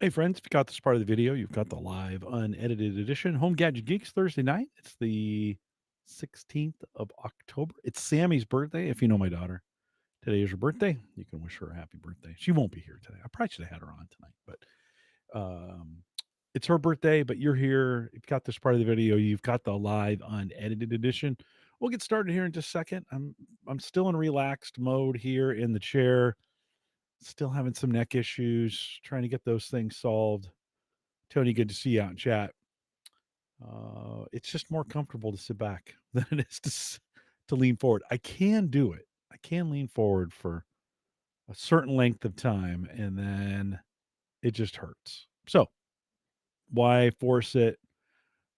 Hey friends, if you got this part of the video, you've got the live unedited edition. Home Gadget Geeks Thursday night. It's the 16th of October. It's Sammy's birthday. If you know my daughter, today is her birthday. You can wish her a happy birthday. She won't be here today. I probably should have had her on tonight, but it's her birthday. But you're here. You've got this part of the video. You've got the live unedited edition. We'll get started here in just a second. I'm still in relaxed mode here in the chair. Still having some neck issues. Trying to get those things solved. Tony, good to see you out in chat. It's just more comfortable to sit back than it is to lean forward. I can do it. I can lean forward for a certain length of time, and then it just hurts. So why force it?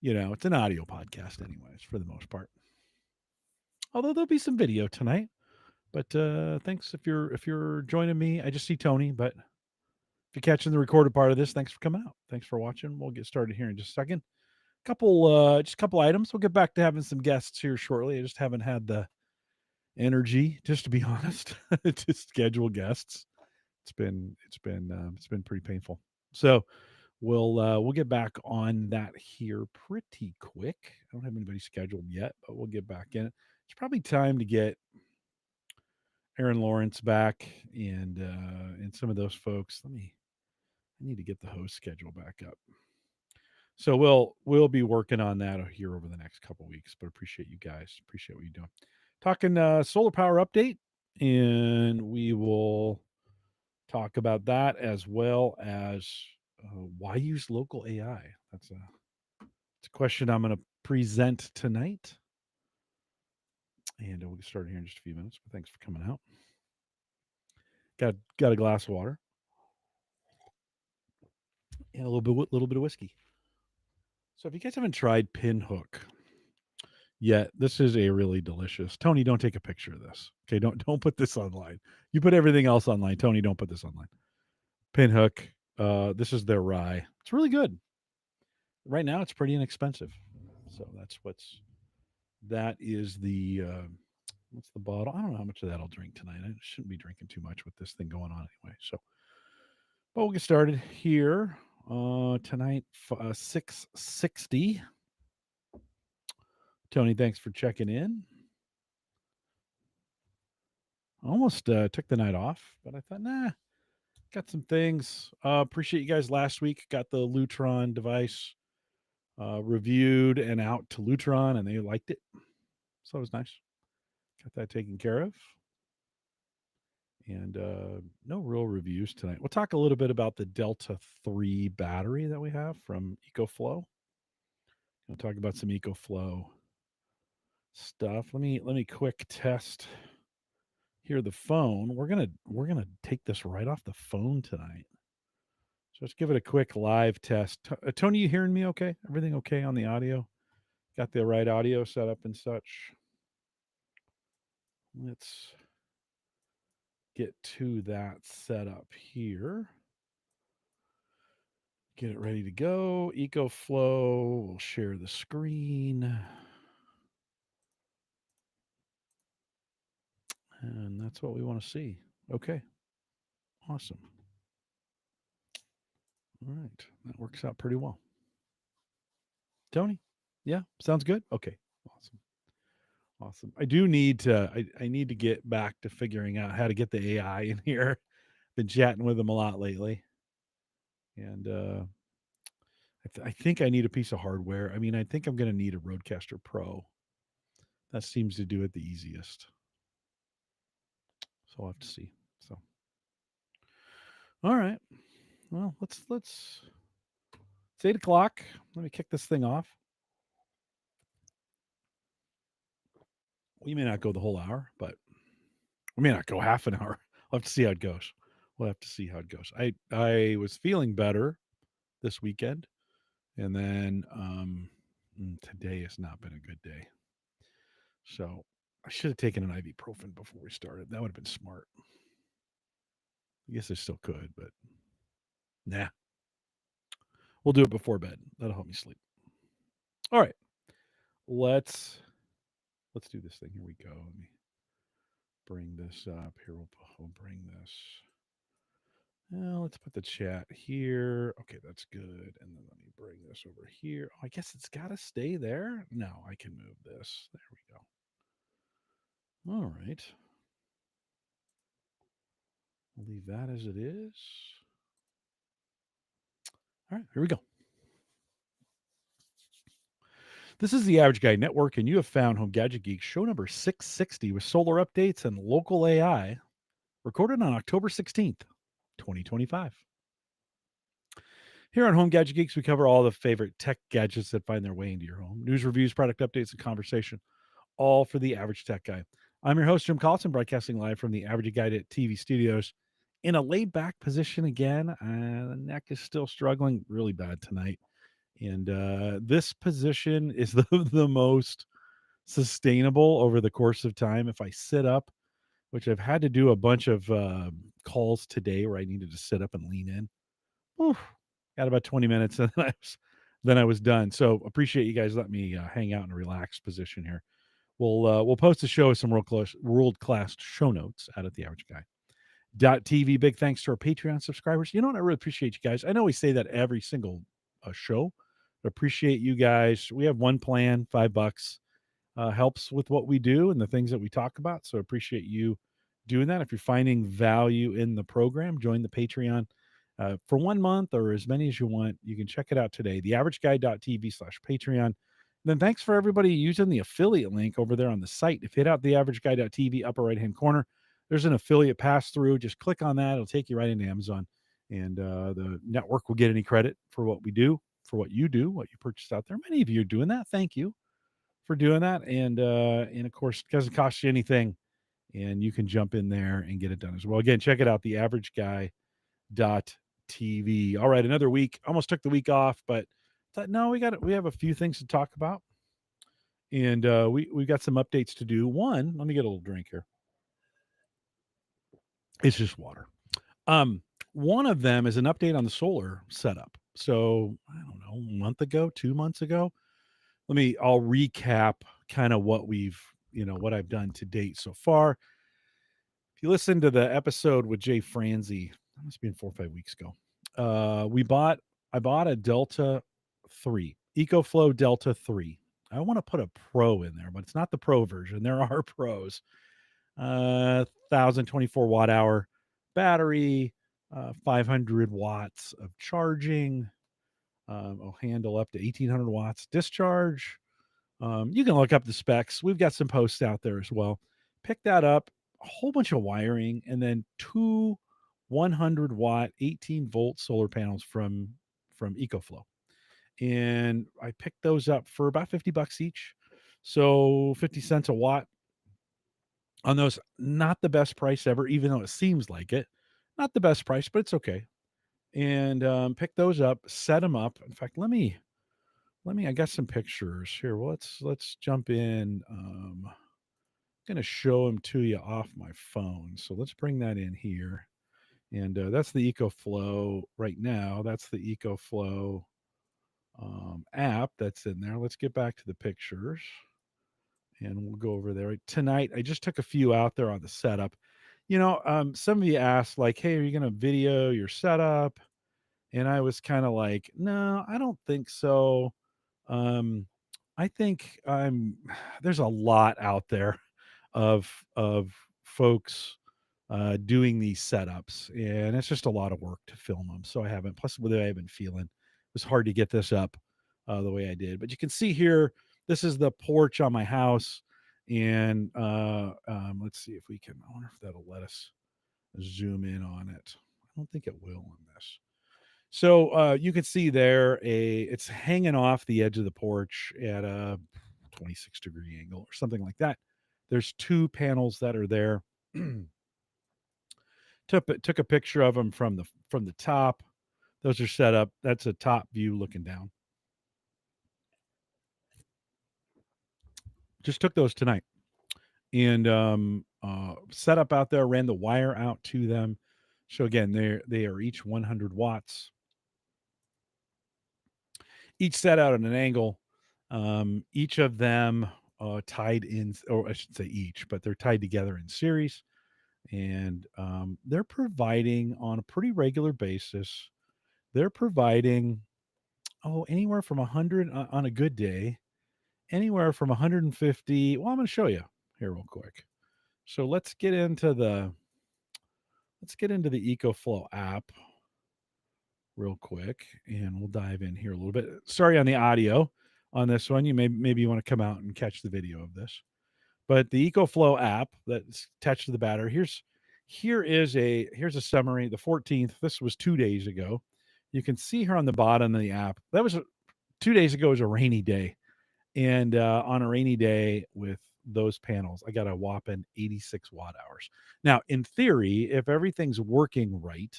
It's an audio podcast, anyways, for the most part. Although there'll be some video tonight. But thanks if you're joining me. I just see Tony, but if you're catching the recorded part of this, thanks for coming out. Thanks for watching. We'll get started here in just a second. Just a couple items. We'll get back to having some guests here shortly. I just haven't had the energy, just to be honest, to schedule guests. It's been pretty painful. So we'll get back on that here pretty quick. I don't have anybody scheduled yet, but we'll get back in it. It's probably time to get Aaron Lawrence back and some of those folks. I need to get the host schedule back up. So we'll be working on that here over the next couple weeks. But appreciate you guys. Appreciate what you're doing. Talking solar power update, and we will talk about that as well as why use local AI. It's a question I'm going to present tonight, and we'll get started here in just a few minutes. But thanks for coming out. Got a glass of water and a little bit of whiskey. So if you guys haven't tried Pinhook yet, this is a really delicious. Tony, don't take a picture of this. Okay, don't put this online. You put everything else online. Tony, don't put this online. Pinhook. This is their rye. It's really good. Right now, it's pretty inexpensive. So that is the what's the bottle? I don't know how much of that I'll drink tonight. I shouldn't be drinking too much with this thing going on anyway. So, but we'll get started here tonight. 660. Tony, thanks for checking in. Almost took the night off, but I thought, nah, got some things. Appreciate you guys last week. Got the Lutron device reviewed and out to Lutron, and they liked it. So it was nice. Got that taken care of. And no real reviews tonight. We'll talk a little bit about the Delta 3 battery that we have from EcoFlow. We'll talk about some EcoFlow stuff. Let me quick test here the phone. We're gonna take this right off the phone tonight. So let's give it a quick live test. Tony, you hearing me okay? Everything okay on the audio? Got the right audio set up and such. Let's get to that setup here. Get it ready to go. EcoFlow. We'll share the screen. And that's what we want to see. Okay. Awesome. All right. That works out pretty well. Tony? Yeah, sounds good. Okay. Awesome. Awesome. I do need to I need to get back to figuring out how to get the AI in here. Been chatting with them a lot lately. And I think I need a piece of hardware. I mean, I think I'm going to need a Rodecaster Pro. That seems to do it the easiest. So I'll have to see. So, all right. Well, it's 8 o'clock. Let me kick this thing off. We may not go the whole hour, but we may not go half an hour. We'll have to see how it goes. We'll have to see how it goes. I was feeling better this weekend, and then today has not been a good day. So I should have taken an ibuprofen before we started. That would have been smart. I guess I still could, but nah. We'll do it before bed. That'll help me sleep. All right. Let's do this thing. Here we go. Let me bring this up. Here we'll bring this Let's put the chat here. Okay, that's good. And then let me bring this over here. Oh, I guess it's got to stay there. No, I can move this. There we go. All right. I'll leave that as it is. All right, here we go. This is the Average Guy Network, and you have found Home Gadget Geeks show number 660 with solar updates and local AI, recorded on October 16th, 2025. Here on Home Gadget Geeks, we cover all the favorite tech gadgets that find their way into your home. News, reviews, product updates, and conversation, all for the average tech guy. I'm your host, Jim Collison, broadcasting live from the Average Guy TV studios in a laid back position again. The neck is still struggling really bad tonight. And this position is the most sustainable over the course of time. If I sit up, which I've had to do a bunch of calls today where I needed to sit up and lean in. Oof, got about 20 minutes and then I was done. So appreciate you guys letting me hang out in a relaxed position here. We'll post the show with some world class show notes out at the Average Guy. .tv. Big thanks to our Patreon subscribers. You know what? I really appreciate you guys. I know we say that every single show. But appreciate you guys. We have one plan, $5. Helps with what we do and the things that we talk about. So appreciate you doing that. If you're finding value in the program, join the Patreon for 1 month or as many as you want. You can check it out today, theaverageguy.tv/Patreon. Then thanks for everybody using the affiliate link over there on the site. If you hit out theaverageguy.tv, upper right-hand corner, there's an affiliate pass through. Just click on that. It'll take you right into Amazon. And the network will get any credit for what we do, for what you do, what you purchase out there. Many of you are doing that. Thank you for doing that. And of course, it doesn't cost you anything. And you can jump in there and get it done as well. Again, check it out, theaverageguy.tv. All right, another week. Almost took the week off, but thought, no, we have a few things to talk about. And we've got some updates to do. One, let me get a little drink here. It's just water. One of them is an update on the solar setup. So I don't know, a month ago, 2 months ago. I'll recap kind of what what I've done to date so far. If you listen to the episode with Jay Franzi, that must have been 4 or 5 weeks ago. I bought a Delta 3, EcoFlow Delta 3. I want to put a Pro in there, but it's not the Pro version. There are Pros. 1024 watt hour battery, 500 watts of charging. Will handle up to 1800 watts discharge. You can look up the specs. We've got some posts out there as well. Pick that up, a whole bunch of wiring, and then two 100-watt, 18-volt solar panels from EcoFlow. And I picked those up for about $50 each. So 50 cents a watt on those. Not the best price ever, even though it seems like it. Not the best price, but it's okay. And pick those up, set them up. In fact, I got some pictures here. Well, let's jump in. Going to show them to you off my phone. So let's bring that in here. And that's the EcoFlow right now. That's the EcoFlow app that's in there. Let's get back to the pictures and we'll go over there. Tonight, I just took a few out there on the setup. Some of you asked, like, hey, are you going to video your setup? And I was kind of like, no, I don't think so. I think there's a lot out there of folks doing these setups, and it's just a lot of work to film them. So I haven't. Plus, the way I've been feeling, it was hard to get this up the way I did. But you can see here, this is the porch on my house, and let's see if we can. I wonder if that'll let us zoom in on it. I don't think it will on this. So you can see there it's hanging off the edge of the porch at a 26-degree angle or something like that. There's two panels that are there. Took a picture of them from the top. Those are set up. That's a top view looking down. Just took those tonight and set up out there. Ran the wire out to them. So again, they are each 100 watts. Each set out at an angle. Each of them tied in, or I should say each, but they're tied together in series. and they're providing on a pretty regular basis. They're providing anywhere from 100 on a good day, anywhere from 150. Well, I'm going to show you here real quick. So let's get into the EcoFlow app real quick, and we'll dive in here a little bit. Sorry on the audio on this one. Maybe you want to come out and catch the video of this. But the EcoFlow app that's attached to the battery, here's a summary. The 14th, this was 2 days ago. You can see here on the bottom of the app, 2 days ago was a rainy day. And on a rainy day with those panels, I got a whopping 86 watt hours. Now, in theory, if everything's working right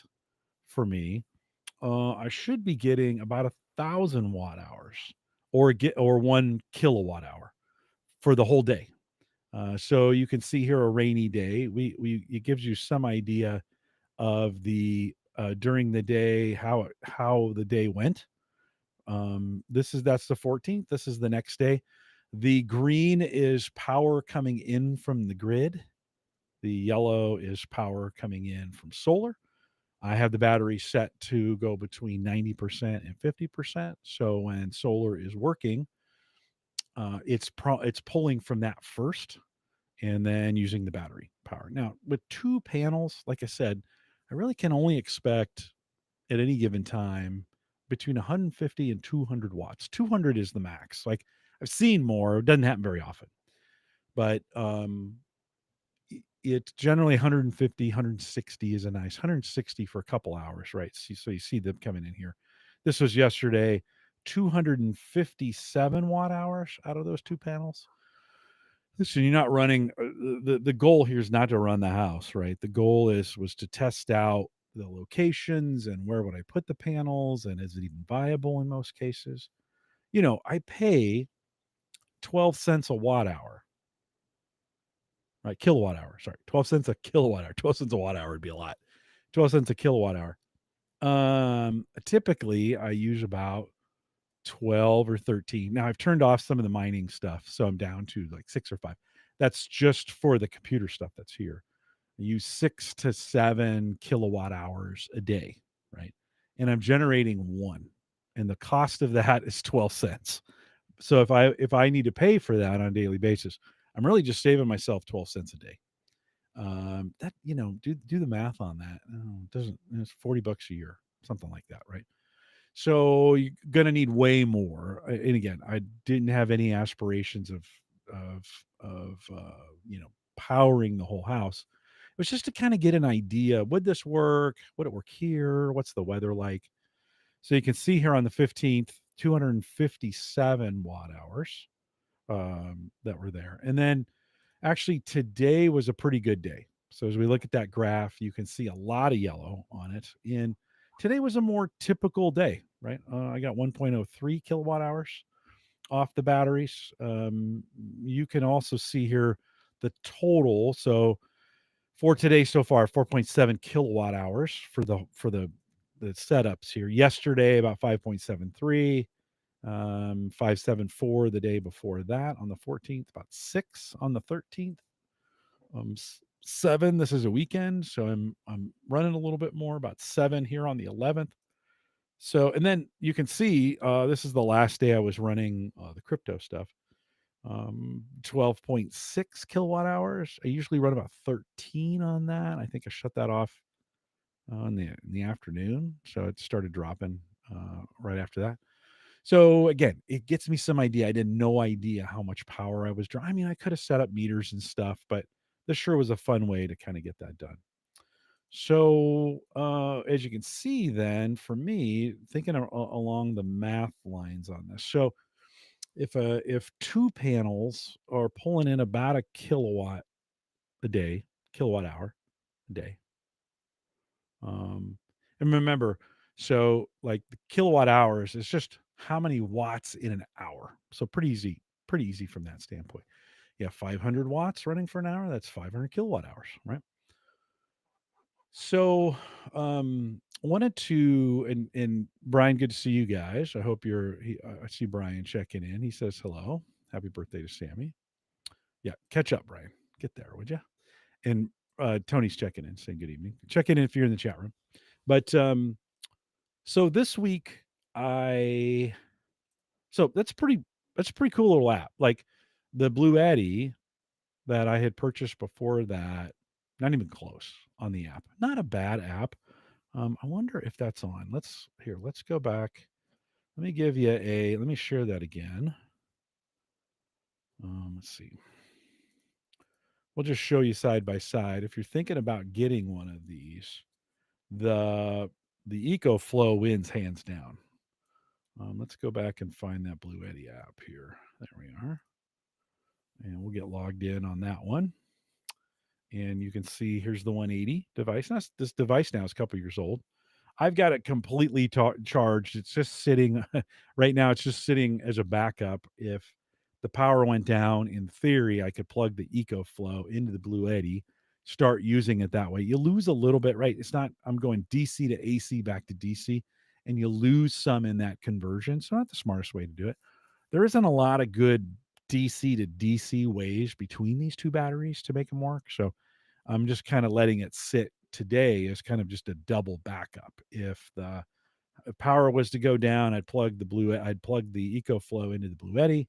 for me, I should be getting about 1,000 watt hours or 1 kilowatt hour for the whole day. So you can see here a rainy day. We It gives you some idea of the during the day how the day went. That's the 14th. This is the next day. The green is power coming in from the grid. The yellow is power coming in from solar. I have the battery set to go between 90% and 50%. So when solar is working, it's pulling from that first and then using the battery power. Now, with two panels, like I said, I really can only expect at any given time between 150 and 200 watts. 200 is the max. Like I've seen more, it doesn't happen very often, but it's generally 150, 160 is a nice 160 for a couple hours, right? So you see them coming in here. This was yesterday, 257 watt hours out of those two panels. Listen, you're not running. The goal here is not to run the house, right? The goal was to test out the locations and where would I put the panels and is it even viable in most cases. I pay 12 cents a watt hour, right? Kilowatt hour, sorry, 12 cents a kilowatt hour. 12 cents a watt hour would be a lot. 12 cents a kilowatt hour. Typically I use about 12 or 13. Now I've turned off some of the mining stuff, so I'm down to like 6 or 5. That's just for the computer stuff that's here. I use 6 to 7 kilowatt hours a day, right? And I'm generating 1. And the cost of that is 12 cents. So if I need to pay for that on a daily basis, I'm really just saving myself 12 cents a day. That do the math on that. It doesn't it's $40 a year, something like that, right? So you're gonna need way more. And again, I didn't have any aspirations of powering the whole house. It was just to kind of get an idea. Would this work? Would it work here? What's the weather like? So you can see here on the 15th, 257 watt hours that were there. And then actually today was a pretty good day. So as we look at that graph, you can see a lot of yellow on it. And today was a more typical day, right? I got 1.03 kilowatt hours off the batteries. You can also see here the total. So for today so far, 4.7 kilowatt hours for the setups here. Yesterday about 5.73, 574 the day before that on the 14th, about 6 on the 13th, 7. This is a weekend, so I'm running a little bit more, about 7 here on the 11th. So, and then you can see this is the last day I was running the crypto stuff. 12.6 kilowatt hours. I usually run about 13 on that. I think I shut that off in the afternoon, so it started dropping right after that. So again, it gets me some idea. I had no idea how much power I was drawing. I mean, I could have set up meters and stuff, but this sure was a fun way to kind of get that done. So as you can see, then for me, thinking along the math lines on this. So if two panels are pulling in about a kilowatt a day, kilowatt hour a day, and remember, so like the kilowatt hours is just how many watts in an hour. So pretty easy from that standpoint. Yeah, 500 watts running for an hour. That's 500 kilowatt hours, right? So, wanted to and Brian, good to see you guys. I hope I see Brian checking in. He says hello. Happy birthday to Sammy. Yeah, catch up, Brian. Get there, would you? And Tony's checking in, saying good evening. Check in if you're in the chat room. But so this week I so that's a pretty cool little app. Like the Bluetti that I had purchased before that, not even close on the app. Not a bad app. I wonder if that's on. Let's go back. Let me share that again. Let's see. We'll just show you side by side. If you're thinking about getting one of these, the EcoFlow wins hands down. Let's go back and find that Bluetti app here. There we are. And we'll get logged in on that one. And you can see here's the 180 device. Now, this device now is a couple years old. I've got it completely charged. It's just sitting right now. It's just sitting as a backup. If the power went down, in theory, I could plug the EcoFlow into the Bluetti, start using it that way. You lose a little bit, right? It's not. I'm going DC to AC back to DC, and you lose some in that conversion. So not the smartest way to do it. There isn't a lot of good DC to DC ways between these two batteries to make them work. So I'm just kind of letting it sit today as kind of just a double backup. If the power was to go down, I'd plug the EcoFlow into the Bluetti,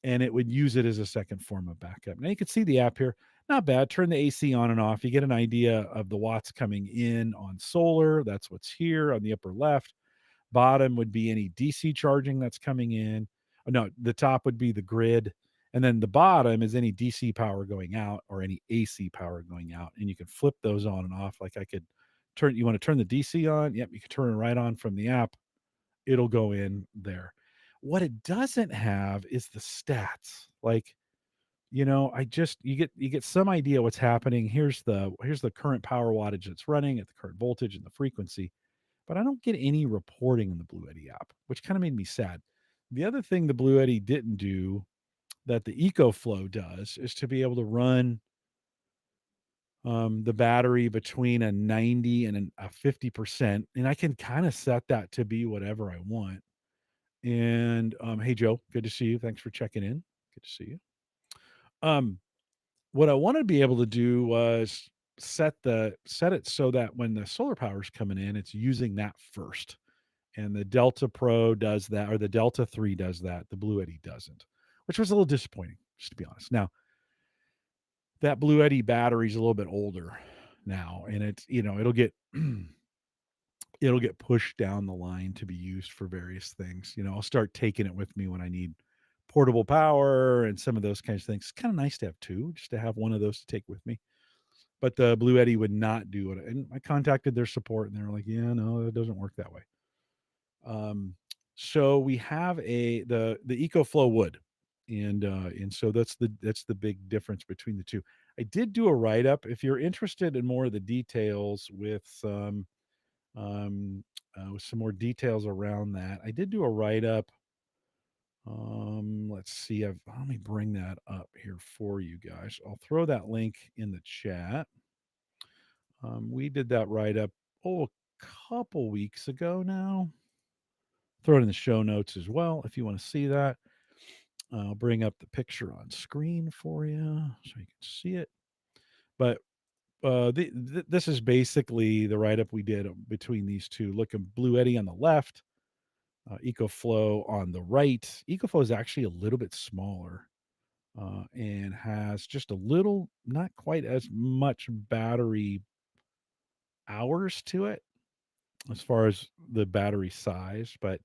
and it would use it as a second form of backup. Now you can see the app here. Not bad. Turn the AC on and off. You get an idea of the watts coming in on solar. That's what's here on the upper left. Bottom would be any DC charging that's coming in. Oh, no, the top would be the grid. And then the bottom is any DC power going out or any AC power going out. And you can flip those on and off. Like I could you want to turn the DC on? Yep, you can turn it right on from the app. It'll go in there. What it doesn't have is the stats. Like, you get some idea what's happening. Here's the current power wattage that's running at the current voltage and the frequency, but I don't get any reporting in the Bluetti app, which kind of made me sad. The other thing the Bluetti didn't do that the EcoFlow does is to be able to run the battery between a 90 and a 50%. And I can kind of set that to be whatever I want. And hey, Joe, good to see you. Thanks for checking in. Good to see you. Um, what I wanted to be able to do was set it so that when the solar power is coming in, it's using that first. And the Delta Pro does that, or the Delta 3 does that. The Bluetti doesn't, which was a little disappointing, just to be honest. Now, that Bluetti battery is a little bit older now, and it'll get it'll get pushed down the line to be used for various things. I'll start taking it with me when I need portable power and some of those kinds of things. It's kind of nice to have two, just to have one of those to take with me. But the Bluetti would not do it. And I contacted their support, and they were like, "Yeah, no, it doesn't work that way." Um, so we have the EcoFlow wood, and so that's the big difference between the two. I did do a write up. If you're interested in more of the details with some more details around that, I did do a write up. Let's see. Let me bring that up here for you guys. I'll throw that link in the chat. We did that write up a couple weeks ago now. Throw it in the show notes as well if you want to see that. I'll bring up the picture on screen for you so you can see it. But this is basically the write up we did between these two. Look at Bluetti on the left, EcoFlow on the right. EcoFlow is actually a little bit smaller and has just a little, not quite as much battery hours to it as far as the battery size, but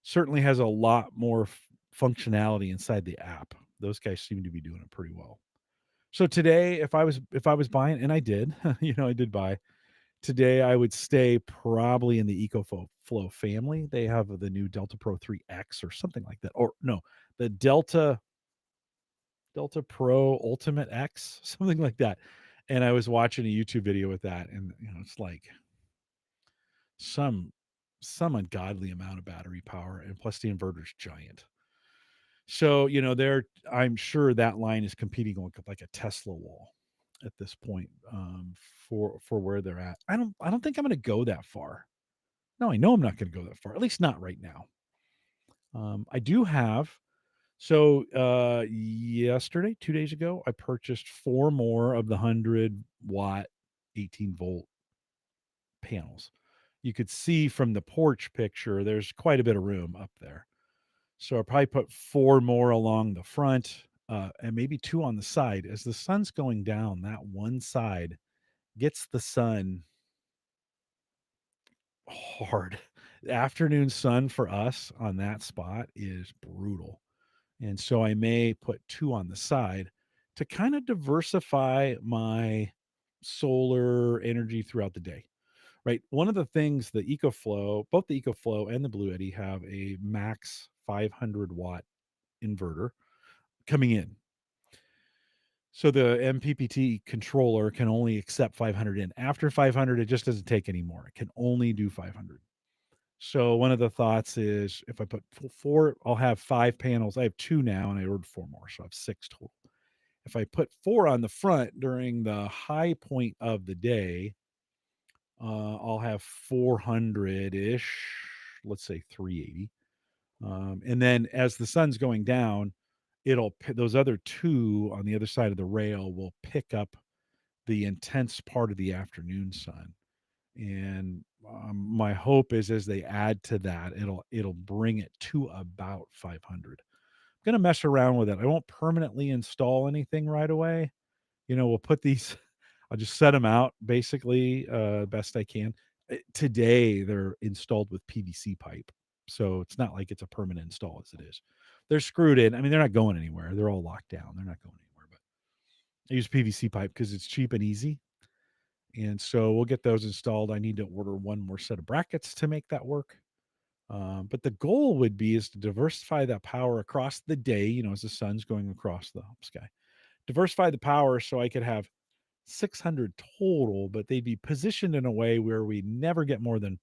certainly has a lot more functionality inside the app. Those guys seem to be doing it pretty well. So today, if I was buying, and I did, I did buy today, I would stay probably in the EcoFlow family. They have the new Delta Pro 3X or something like that, or no, the Delta Pro Ultimate X, something like that. And I was watching a YouTube video with that, and it's like some ungodly amount of battery power, and plus the inverter's giant. So, I'm sure that line is competing like a Tesla wall at this point, for where they're at. I don't think I'm going to go that far. No, I know I'm not going to go that far. At least not right now. I do have So yesterday, 2 days ago, I purchased 4 more of the 100-watt, 18-volt panels. You could see from the porch picture, there's quite a bit of room up there. So I probably put 4 more along the front, and maybe 2 on the side. As the sun's going down, that one side gets the sun hard. The afternoon sun for us on that spot is brutal. And so I may put 2 on the side to kind of diversify my solar energy throughout the day, right? One of the things the EcoFlow, both the EcoFlow and the Bluetti have a max 500-watt inverter coming in. So the MPPT controller can only accept 500 in. After 500, it just doesn't take anymore. It can only do 500. So one of the thoughts is if I put 4, I'll have 5 panels. I have 2 now, and I ordered 4 more, so I have 6 total. If I put 4 on the front during the high point of the day, I'll have 400-ish, let's say 380. And then as the sun's going down, those other 2 on the other side of the rail will pick up the intense part of the afternoon sun. And my hope is as they add to that, it'll bring it to about 500. I'm gonna mess around with it. I won't permanently install anything right away. We'll put these. I'll just set them out basically best I can. Today they're installed with PVC pipe, so it's not like it's a permanent install as it is. They're screwed in. I mean, they're not going anywhere. They're all locked down. They're not going anywhere. But I use PVC pipe because it's cheap and easy. And so we'll get those installed. I need to order 1 more set of brackets to make that work. But the goal would be is to diversify that power across the day, as the sun's going across the sky. Diversify the power so I could have 600 total, but they'd be positioned in a way where we never get more than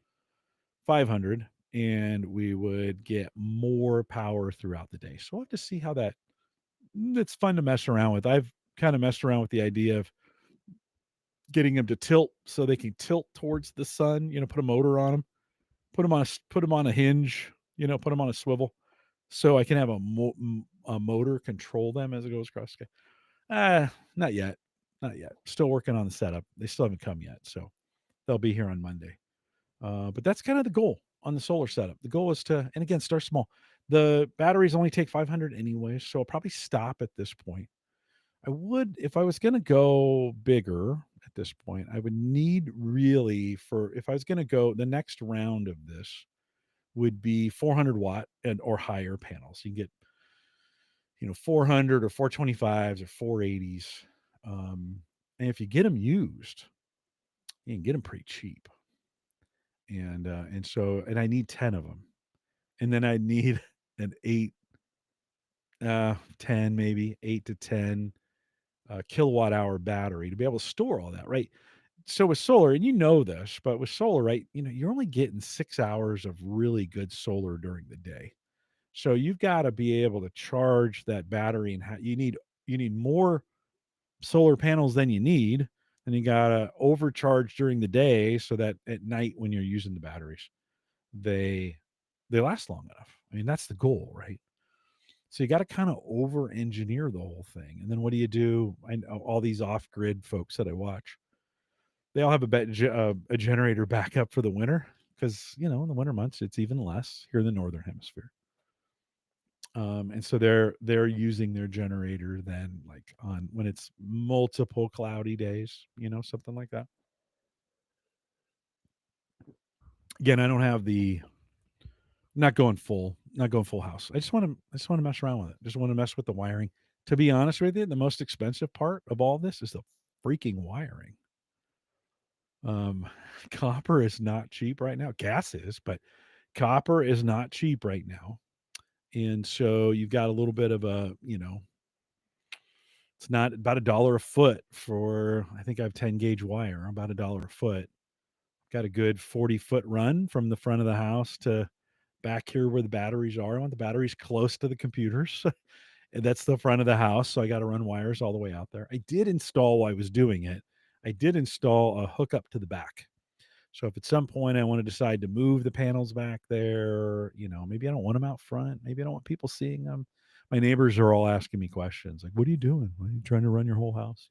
500 and we would get more power throughout the day. So we'll have to see how it's fun to mess around with. I've kind of messed around with the idea of getting them to tilt so they can tilt towards the sun, put a motor on them, put them on a hinge, put them on a swivel so I can have a motor control them as it goes across the sky. Not yet. Not yet. Still working on the setup. They still haven't come yet, so they'll be here on Monday. But that's kind of the goal on the solar setup. The goal is to, and again, start small. The batteries only take 500 anyway, so I'll probably stop at this point. I would, if I was going to go bigger at this point, I would need really if I was going to go, the next round of this would be 400-watt and or higher panels. You can get, 400 or 425s or 480s. And if you get them used, you can get them pretty cheap. And I need 10 of them. And then I need an 10, maybe 8 to 10 kilowatt hour battery to be able to store all that, right? So with solar, and this, but with solar, right, you're only getting 6 hours of really good solar during the day. So you've got to be able to charge that battery, and you need more solar panels than you need, and you got to overcharge during the day so that at night when you're using the batteries, they last long enough. I mean, that's the goal, right? So you got to kind of over engineer the whole thing. And then what do you do? I know all these off grid folks that I watch, they all have a generator backup for the winter because, in the winter months, it's even less here in the Northern Hemisphere. And so they're using their generator then like on when it's multiple cloudy days, something like that. Again, I don't have not going full house. I just want to mess around with it. Just want to mess with the wiring. To be honest with you, the most expensive part of all this is the freaking wiring. Um, Copper is not cheap right now. Gas is, but copper is not cheap right now. And so you've got a little bit of it's not about $1 a foot for, I think I have 10 gauge wire, about $1 a foot. Got a good 40-foot run from the front of the house to back here where the batteries are. I want the batteries close to the computers. And that's the front of the house. So I got to run wires all the way out there. I did install while I was doing it. I did install a hookup to the back. So if at some point I want to decide to move the panels back there, maybe I don't want them out front. Maybe I don't want people seeing them. My neighbors are all asking me questions like, "What are you doing? Are you trying to run your whole house?"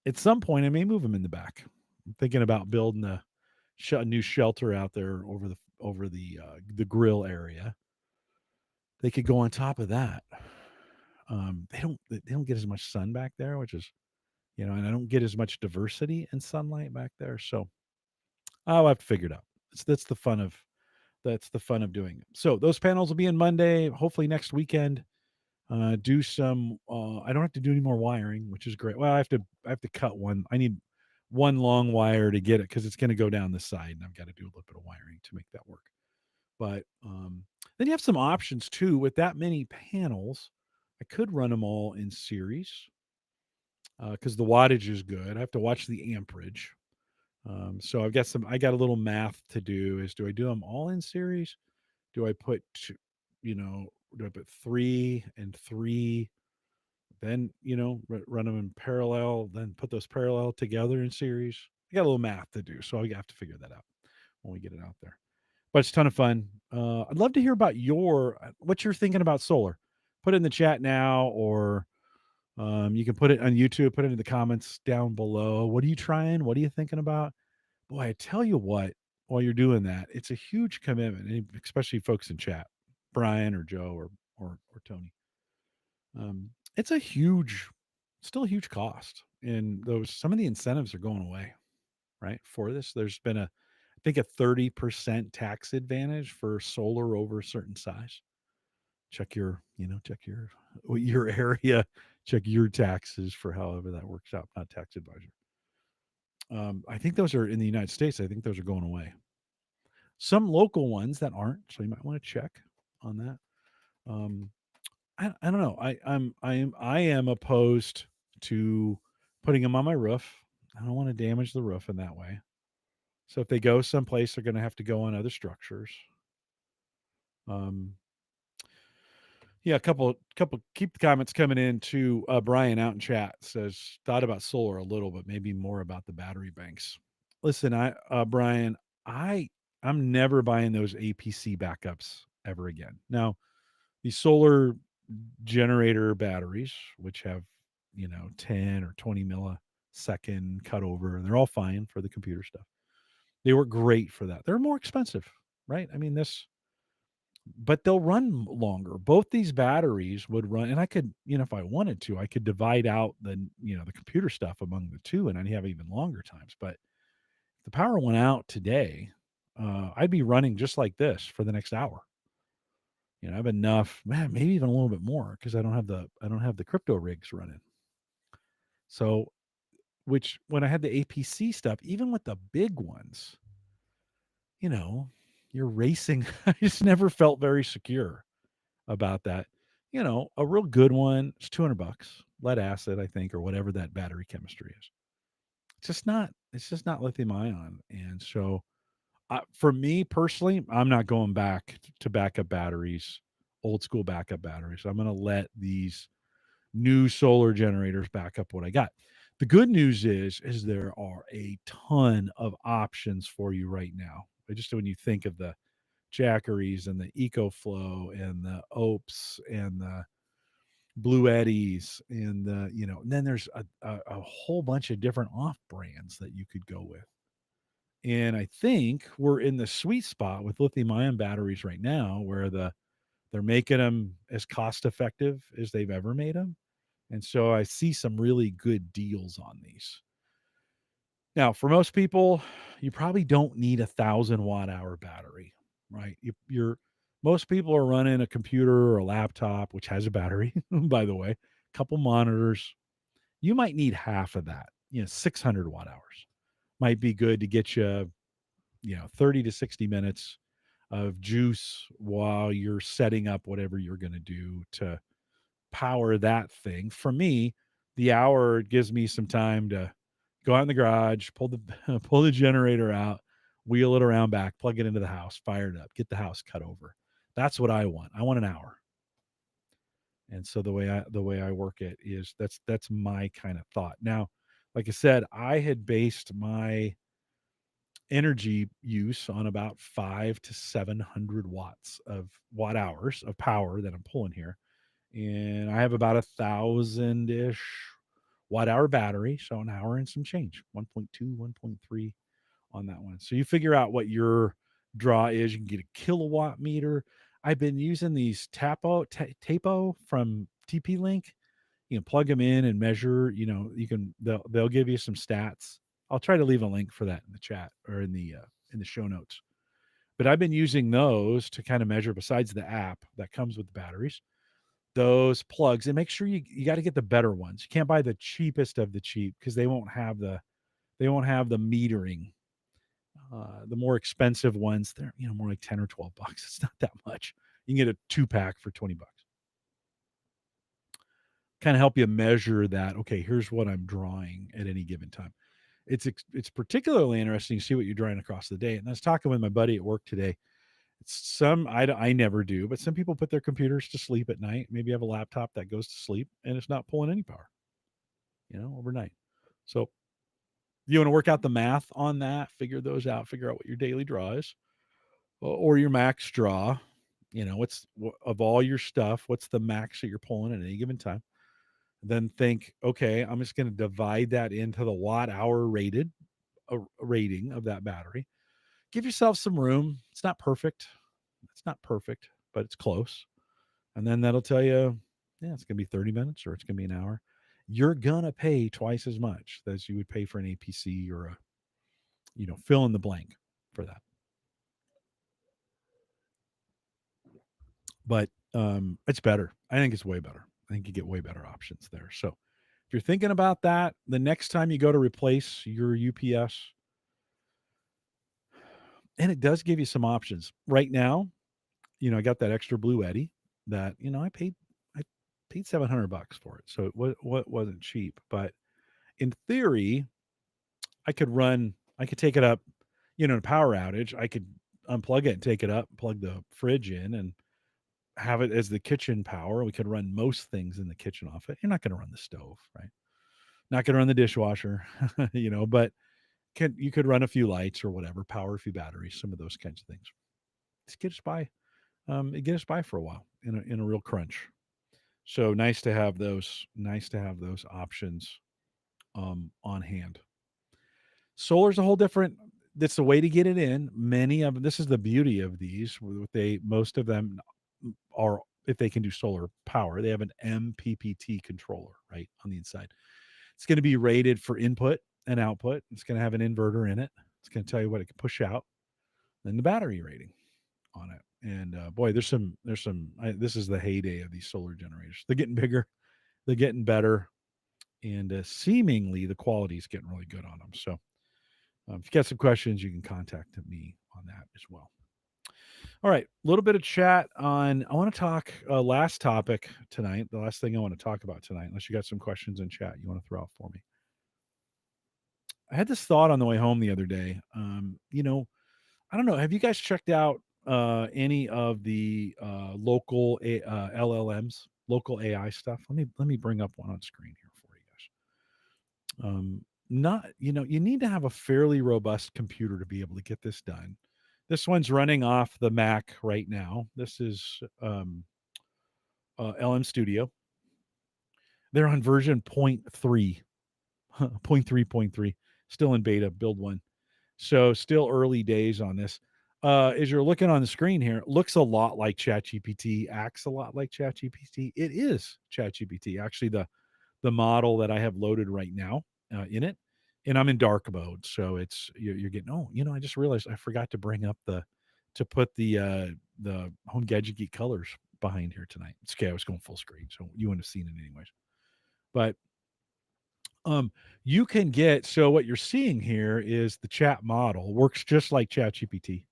At some point, I may move them in the back. I'm thinking about building a new shelter out there over the grill area. They could go on top of that. They don't get as much sun back there, which is and I don't get as much diversity in sunlight back there. So I'll have to figure it out. That's the fun of doing it. So those panels will be in Monday, hopefully next weekend. Do some. I don't have to do any more wiring, which is great. Well, I have to cut one. I need one long wire to get it because it's going to go down the side, and I've got to do a little bit of wiring to make that work. But then you have some options too. With that many panels, I could run them all in series because the wattage is good. I have to watch the amperage. So I got a little math to do. Do I do them all in series? Do I put two, do I put three and three? Then run them in parallel. Then put those parallel together in series. I got a little math to do, so I have to figure that out when we get it out there. But it's a ton of fun. I'd love to hear about what you're thinking about solar. Put it in the chat now, or you can put it on YouTube. Put it in the comments down below. What are you trying? What are you thinking about? Boy, I tell you what. While you're doing that, it's a huge commitment, especially folks in chat, Brian or Joe or Tony. It's still a huge cost, and some of the incentives are going away, right? For this, there's been I think a 30% tax advantage for solar over a certain size. Check your area, check your taxes for however that works out. Not tax advisor. I think those are in the United States. I think those are going away. Some local ones that aren't, so you might want to check on that. Um, I don't know. I am opposed to putting them on my roof. I don't want to damage the roof in that way. So if they go someplace, they're going to have to go on other structures. Um, yeah, a couple. Keep the comments coming in to Brian out in chat says thought about solar a little, but maybe more about the battery banks. Listen, Brian, I I'm never buying those APC backups ever again. Now, the solar generator batteries, which have 10 or 20 millisecond cutover, they're all fine for the computer stuff. They work great for that. They're more expensive, right? I mean, but they'll run longer. Both these batteries would run, and I could, if I wanted to, I could divide out the computer stuff among the two, and I'd have even longer times. But if the power went out today, I'd be running just like this for the next hour. I have enough, man, maybe even a little bit more because I don't have the crypto rigs running. So, which when I had the APC stuff, even with the big ones, you know, you're racing. I just never felt very secure about that. A real good one is $200, lead acid, I think, or whatever that battery chemistry is. It's just not lithium ion. And so, for me personally, I'm not going back to backup batteries, old school backup batteries. I'm going to let these new solar generators back up what I got. The good news is there are a ton of options for you right now. Just when you think of the Jackeries and the EcoFlow and the Opes and the Bluettis and then there's a whole bunch of different off brands that you could go with. And I think we're in the sweet spot with lithium ion batteries right now where they're making them as cost effective as they've ever made them. And so I see some really good deals on these. Now, for most people, you probably don't need 1,000 watt-hour battery, right? Most people are running a computer or a laptop, which has a battery, by the way, a couple monitors. You might need half of that, 600 watt hours might be good to get you, 30 to 60 minutes of juice while you're setting up whatever you're going to do to power that thing. For me, the hour gives me some time to go out in the garage, pull the pull the generator out, wheel it around back, plug it into the house, fire it up, get the house cut over. That's what I want. I want an hour. And so the way I work it is that's my kind of thought. Now, like I said, I had based my energy use on about 5 to 700 watts of watt hours of power that I'm pulling here. And I have about 1,000-ish watt hour battery. So an hour and some change, 1.2, 1.3 on that one. So you figure out what your draw is. You can get a kilowatt meter. I've been using these Tapo from TP Link. You can plug them in and measure. They'll give you some stats. I'll try to leave a link for that in the chat or in the show notes. But I've been using those to kind of measure, besides the app that comes with the batteries, those plugs, and make sure you got to get the better ones. You can't buy the cheapest of the cheap because they won't have the metering. The more expensive ones, they're more like 10 or 12 bucks. It's not that much. You can get a 2-pack for 20 bucks. Kind of help you measure that. Okay, here's what I'm drawing at any given time. It's particularly interesting to see what you're drawing across the day. And I was talking with my buddy at work today. I never do, but some people put their computers to sleep at night. Maybe have a laptop that goes to sleep and it's not pulling any power, overnight. So you want to work out the math on that, figure those out, figure out what your daily draw is or your max draw. Of all your stuff, what's the max that you're pulling at any given time? Then think, okay, I'm just going to divide that into the watt hour rating of that battery. Give yourself some room. It's not perfect. But it's close. And then that'll tell you, yeah, it's going to be 30 minutes or it's going to be an hour. You're going to pay twice as much as you would pay for an APC or fill in the blank for that. But it's better. I think it's way better. I think you get way better options there. So if you're thinking about that, the next time you go to replace your UPS, and it does give you some options. Right now, I got that extra Bluetti that, I paid $700 for it. So it wasn't cheap, but in theory, I could take it up, in a power outage, I could unplug it and take it up, plug the fridge in and have it as the kitchen power. We could run most things in the kitchen off it. You're not going to run the stove, right? Not going to run the dishwasher, but you could run a few lights or whatever, power a few batteries, some of those kinds of things. Just get us by for a while in a real crunch. So nice to have those options on hand. Solar's a whole different. That's the way to get it in. Many of them. This is the beauty of these. Most of them are, if they can do solar power, they have an MPPT controller right on the inside. It's going to be rated for input and output. It's going to have an inverter in it. It's going to tell you what it can push out, then the battery rating on it. And boy, there's some. This is the heyday of these solar generators. They're getting bigger, they're getting better, and seemingly the quality is getting really good on them. So if you got some questions, you can contact me on that as well. All right, a little bit of chat on. I want to talk last topic tonight. The last thing I want to talk about tonight, unless you got some questions in chat you want to throw out for me. I had this thought on the way home the other day. I don't know. Have you guys checked out any of the local LLMs, local AI stuff? Let me bring up one on screen here for you guys. Not you need to have a fairly robust computer to be able to get this done. This one's running off the Mac right now. This is LM Studio. They're on version 0.3, 0.3.3, still in beta, build one. So still early days on this. As you're looking on the screen here, it looks a lot like ChatGPT, acts a lot like ChatGPT. It is ChatGPT. Actually, the model that I have loaded right now in it, and I'm in dark mode, so you're getting. Oh, I just realized I forgot to bring up to put the Home Gadget Geek colors behind here tonight. It's okay. I was going full screen, so you wouldn't have seen it anyways. But you can get, so what you're seeing here is the chat model works just like ChatGPT.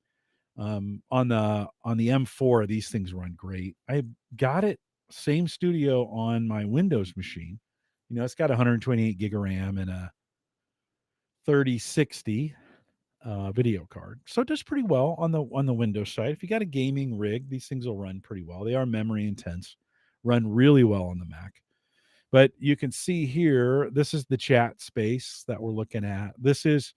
On the M4, these things run great. I got it same studio on my Windows machine. It's got 128 gig of RAM and a 3060 video card, so it does pretty well on the Windows side. If you got a gaming rig, these things will run pretty well. They are memory intense, run really well on the Mac. But you can see here, this is the chat space that we're looking at. This is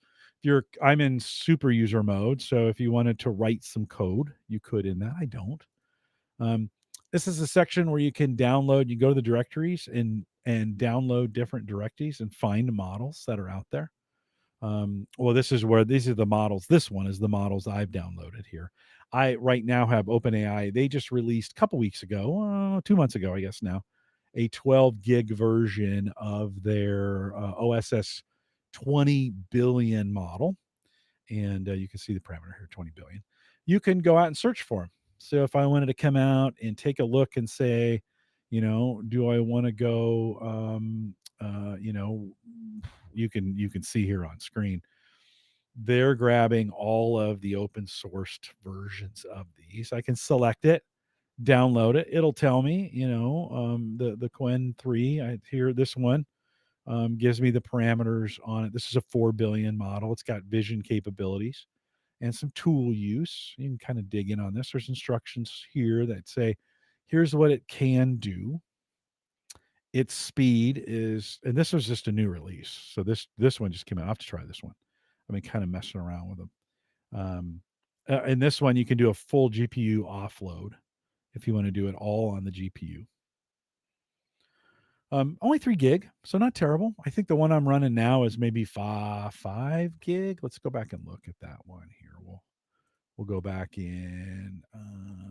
I'm in super user mode, so if you wanted to write some code, you could in that. I don't. Um, this is a section where you can download. You go to the directories and download different directories and find models that are out there. Well, this is where these are the models. This one is the models I've downloaded here. I right now have OpenAI. They just released a couple weeks ago, 2 months ago, I guess now, a 12 gig version of their OSS 20 billion model. And you can see the parameter here, 20 billion. You can go out and search for them. So if I wanted to come out and take a look and say, do I want to go, you can see here on screen, they're grabbing all of the open sourced versions of these. I can select it, download it. It'll tell me, the Quen 3. I here this one gives me the parameters on it. This is a 4 billion model. It's got vision capabilities and some tool use. You can kind of dig in on this. There's instructions here that say, here's what it can do. Its speed is, and this was just a new release. So this one just came out. I have to try this one. I've been kind of messing around with them. In this one, you can do a full GPU offload if you want to do it all on the GPU. Only 3 gig, so not terrible. I think the one I'm running now is maybe 5 gig. Let's go back and look at that one here. We'll go back in.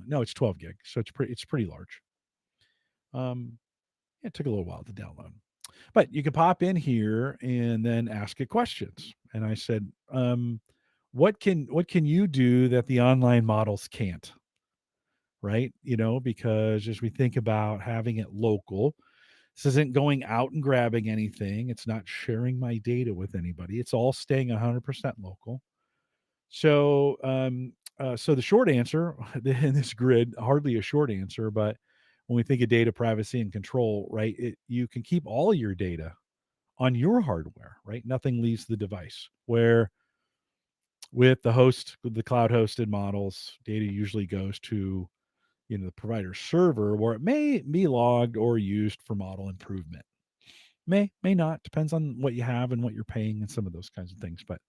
No, it's 12 gig, so it's pretty large. It took a little while to download, but you can pop in here and then ask it questions. And I said, what can you do that the online models can't? Right? Because as we think about having it local, this isn't going out and grabbing anything. It's not sharing my data with anybody. It's all staying 100% local. So the short answer in this grid, hardly a short answer, but when we think of data privacy and control, right, you can keep all of your data on your hardware, right? Nothing leaves the device. Where with the cloud hosted models, data usually goes to the provider server where it may be logged or used for model improvement. May not, depends on what you have and what you're paying and some of those kinds of things. But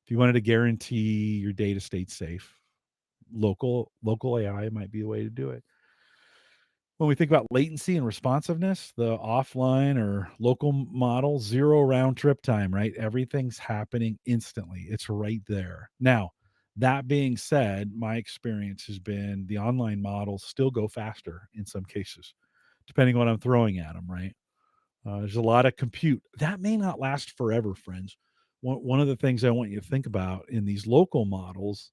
if you wanted to guarantee your data stayed safe, local AI might be the way to do it. When we think about latency and responsiveness, the offline or local model, 0 round trip time, right? Everything's happening instantly. It's right there. Now, that being said, my experience has been the online models still go faster in some cases, depending on what I'm throwing at them, right? There's a lot of compute. That may not last forever, friends. One of the things I want you to think about in these local models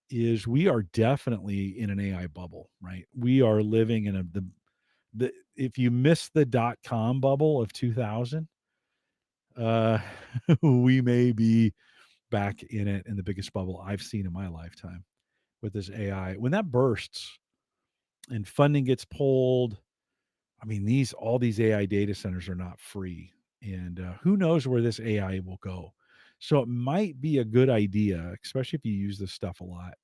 is we are definitely in an AI bubble, right? We are living in the if you miss the .com bubble of 2000, uh, we may be back in it in the biggest bubble I've seen in my lifetime with this AI. When that bursts and funding gets pulled, I mean, all these AI data centers are not free, and who knows where this AI will go. So it might be a good idea, especially if you use this stuff a lot,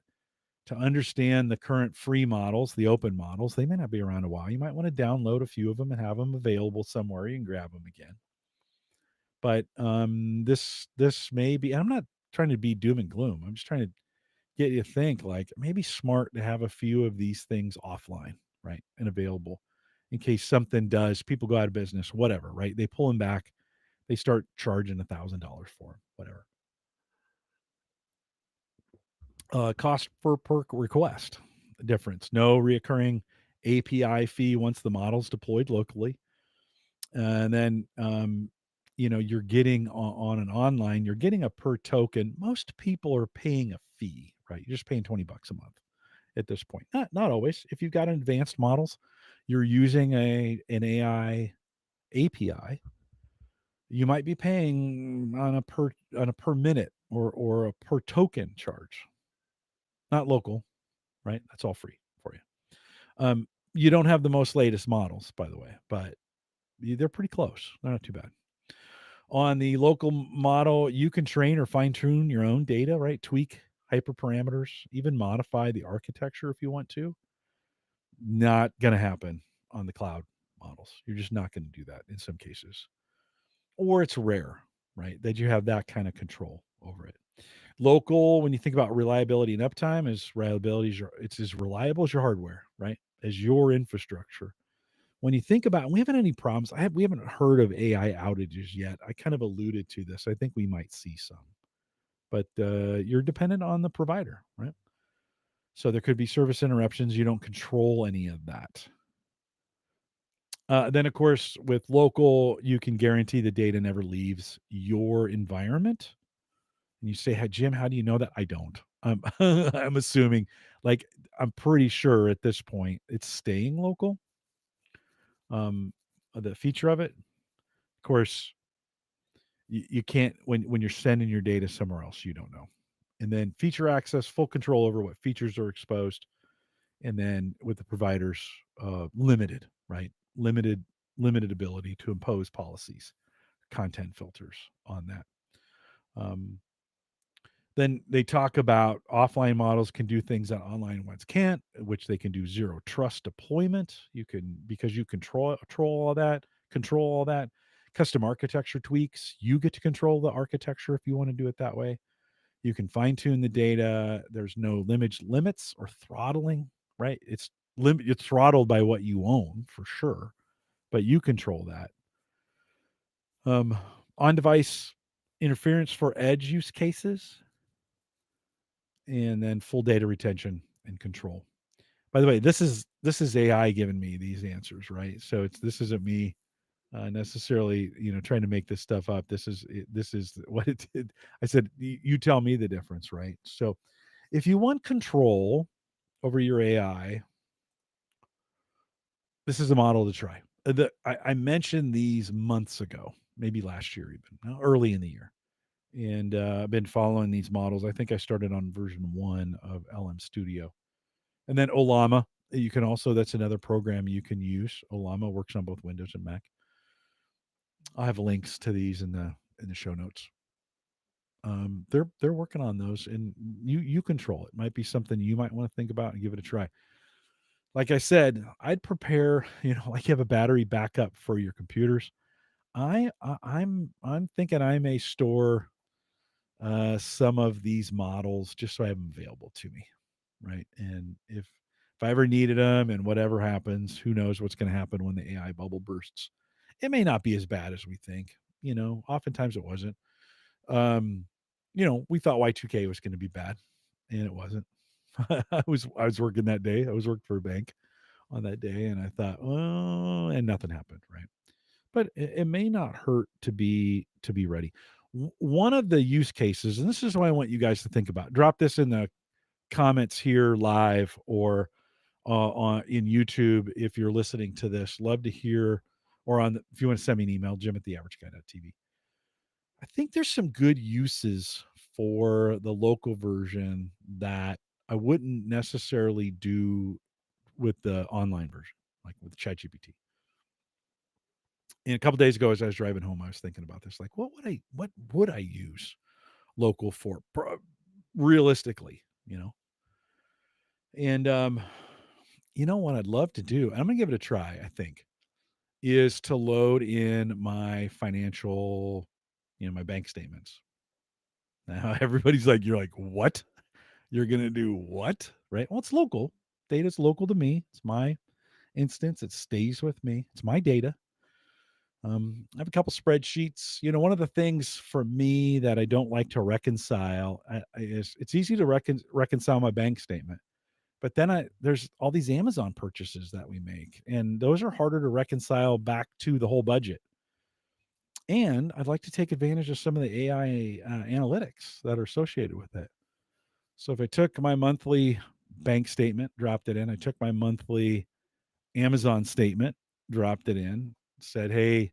to understand the current free models, the open models. They may not be around a while. You might want to download a few of them and have them available somewhere. You can grab them again. But this may be. And I'm not trying to be doom and gloom. I'm just trying to get you to think like maybe smart to have a few of these things offline, right, and available in case something does. People go out of business, whatever, right? They pull them back. They start charging $1,000 for them, whatever. Cost per request difference. No reoccurring API fee once the model's deployed locally. And then, you're getting on an online, you're getting a per token. Most people are paying a fee, right? You're just paying $20 a month at this point. Not always. If you've got advanced models, you're using an AI API, you might be paying on a per minute or a per token charge. Not local, right? That's all free for you. You don't have the most latest models, by the way, but they're pretty close. They're not too bad. On the local model, you can train or fine tune your own data, right? Tweak hyperparameters, even modify the architecture if you want to. Not going to happen on the cloud models. You're just not going to do that in some cases. Or it's rare, right? That you have that kind of control over it. Local, when you think about reliability and uptime, it's as reliable as your hardware, right? As your infrastructure. When you think about, we haven't had any problems. We haven't heard of AI outages yet. I kind of alluded to this. I think we might see some, but you're dependent on the provider, right? So there could be service interruptions. You don't control any of that. Then, of course, with local, you can guarantee the data never leaves your environment. And you say, "Hey, Jim, how do you know that?" I don't. I'm assuming, like, I'm pretty sure at this point it's staying local. Um, the feature of it, of course, you can't when you're sending your data somewhere else, you don't know. And then feature access, full control over what features are exposed, and then with the providers, limited, right? Limited ability to impose policies, content filters on that. Um, Then they talk about offline models can do things that online ones can't, which they can do zero trust deployment. You can, because you control all that. Custom architecture tweaks. You get to control the architecture if you want to do it that way. You can fine tune the data. There's no limits or throttling, right? It's throttled by what you own for sure, but you control that. Um, on device interference for edge use cases, and then full data retention and control. By the way, this is AI giving me these answers, right? So this isn't me necessarily, trying to make this stuff up. This is what it did. I said, you tell me the difference, right? So if you want control over your AI, this is a model to try. I mentioned these months ago, maybe last year, even early in the year. And I've been following these models. I think I started on version 1 of LM Studio. And then Ollama, you can also, that's another program you can use. Ollama works on both Windows and Mac. I'll have links to these in the show notes. They're working on those, and you control it. Might be something you might want to think about and give it a try. Like I said, I'd prepare, like you have a battery backup for your computers. I'm thinking I may store some of these models just so I have them available to me, right? And if I ever needed them and whatever happens, who knows what's going to happen when the AI bubble bursts? It may not be as bad as we think. Oftentimes it wasn't. Um, we thought Y2K was going to be bad, and it wasn't. I was working that day. I was working for a bank on that day, and I thought, oh, and nothing happened, right? But it may not hurt to be ready. One of the use cases, and this is what I want you guys to think about. Drop this in the comments here live or on in YouTube if you're listening to this. Love to hear, or if you want to send me an email, jim@theaverageguy.tv. I think there's some good uses for the local version that I wouldn't necessarily do with the online version, like with ChatGPT. And a couple days ago, as I was driving home, I was thinking about this. Like, what would I use local for, realistically? And what I'd love to do, and I'm gonna give it a try. I think is to load in my financial, my bank statements. Now everybody's like, you're like, what? You're gonna do what? Right? Well, it's local. Data's local to me. It's my instance. It stays with me. It's my data. I have a couple spreadsheets. One of the things for me that I don't like to reconcile is it's easy to reconcile my bank statement, but then there's all these Amazon purchases that we make, and those are harder to reconcile back to the whole budget. And I'd like to take advantage of some of the AI analytics that are associated with it. So if I took my monthly bank statement, dropped it in, I took my monthly Amazon statement, dropped it in, said, hey,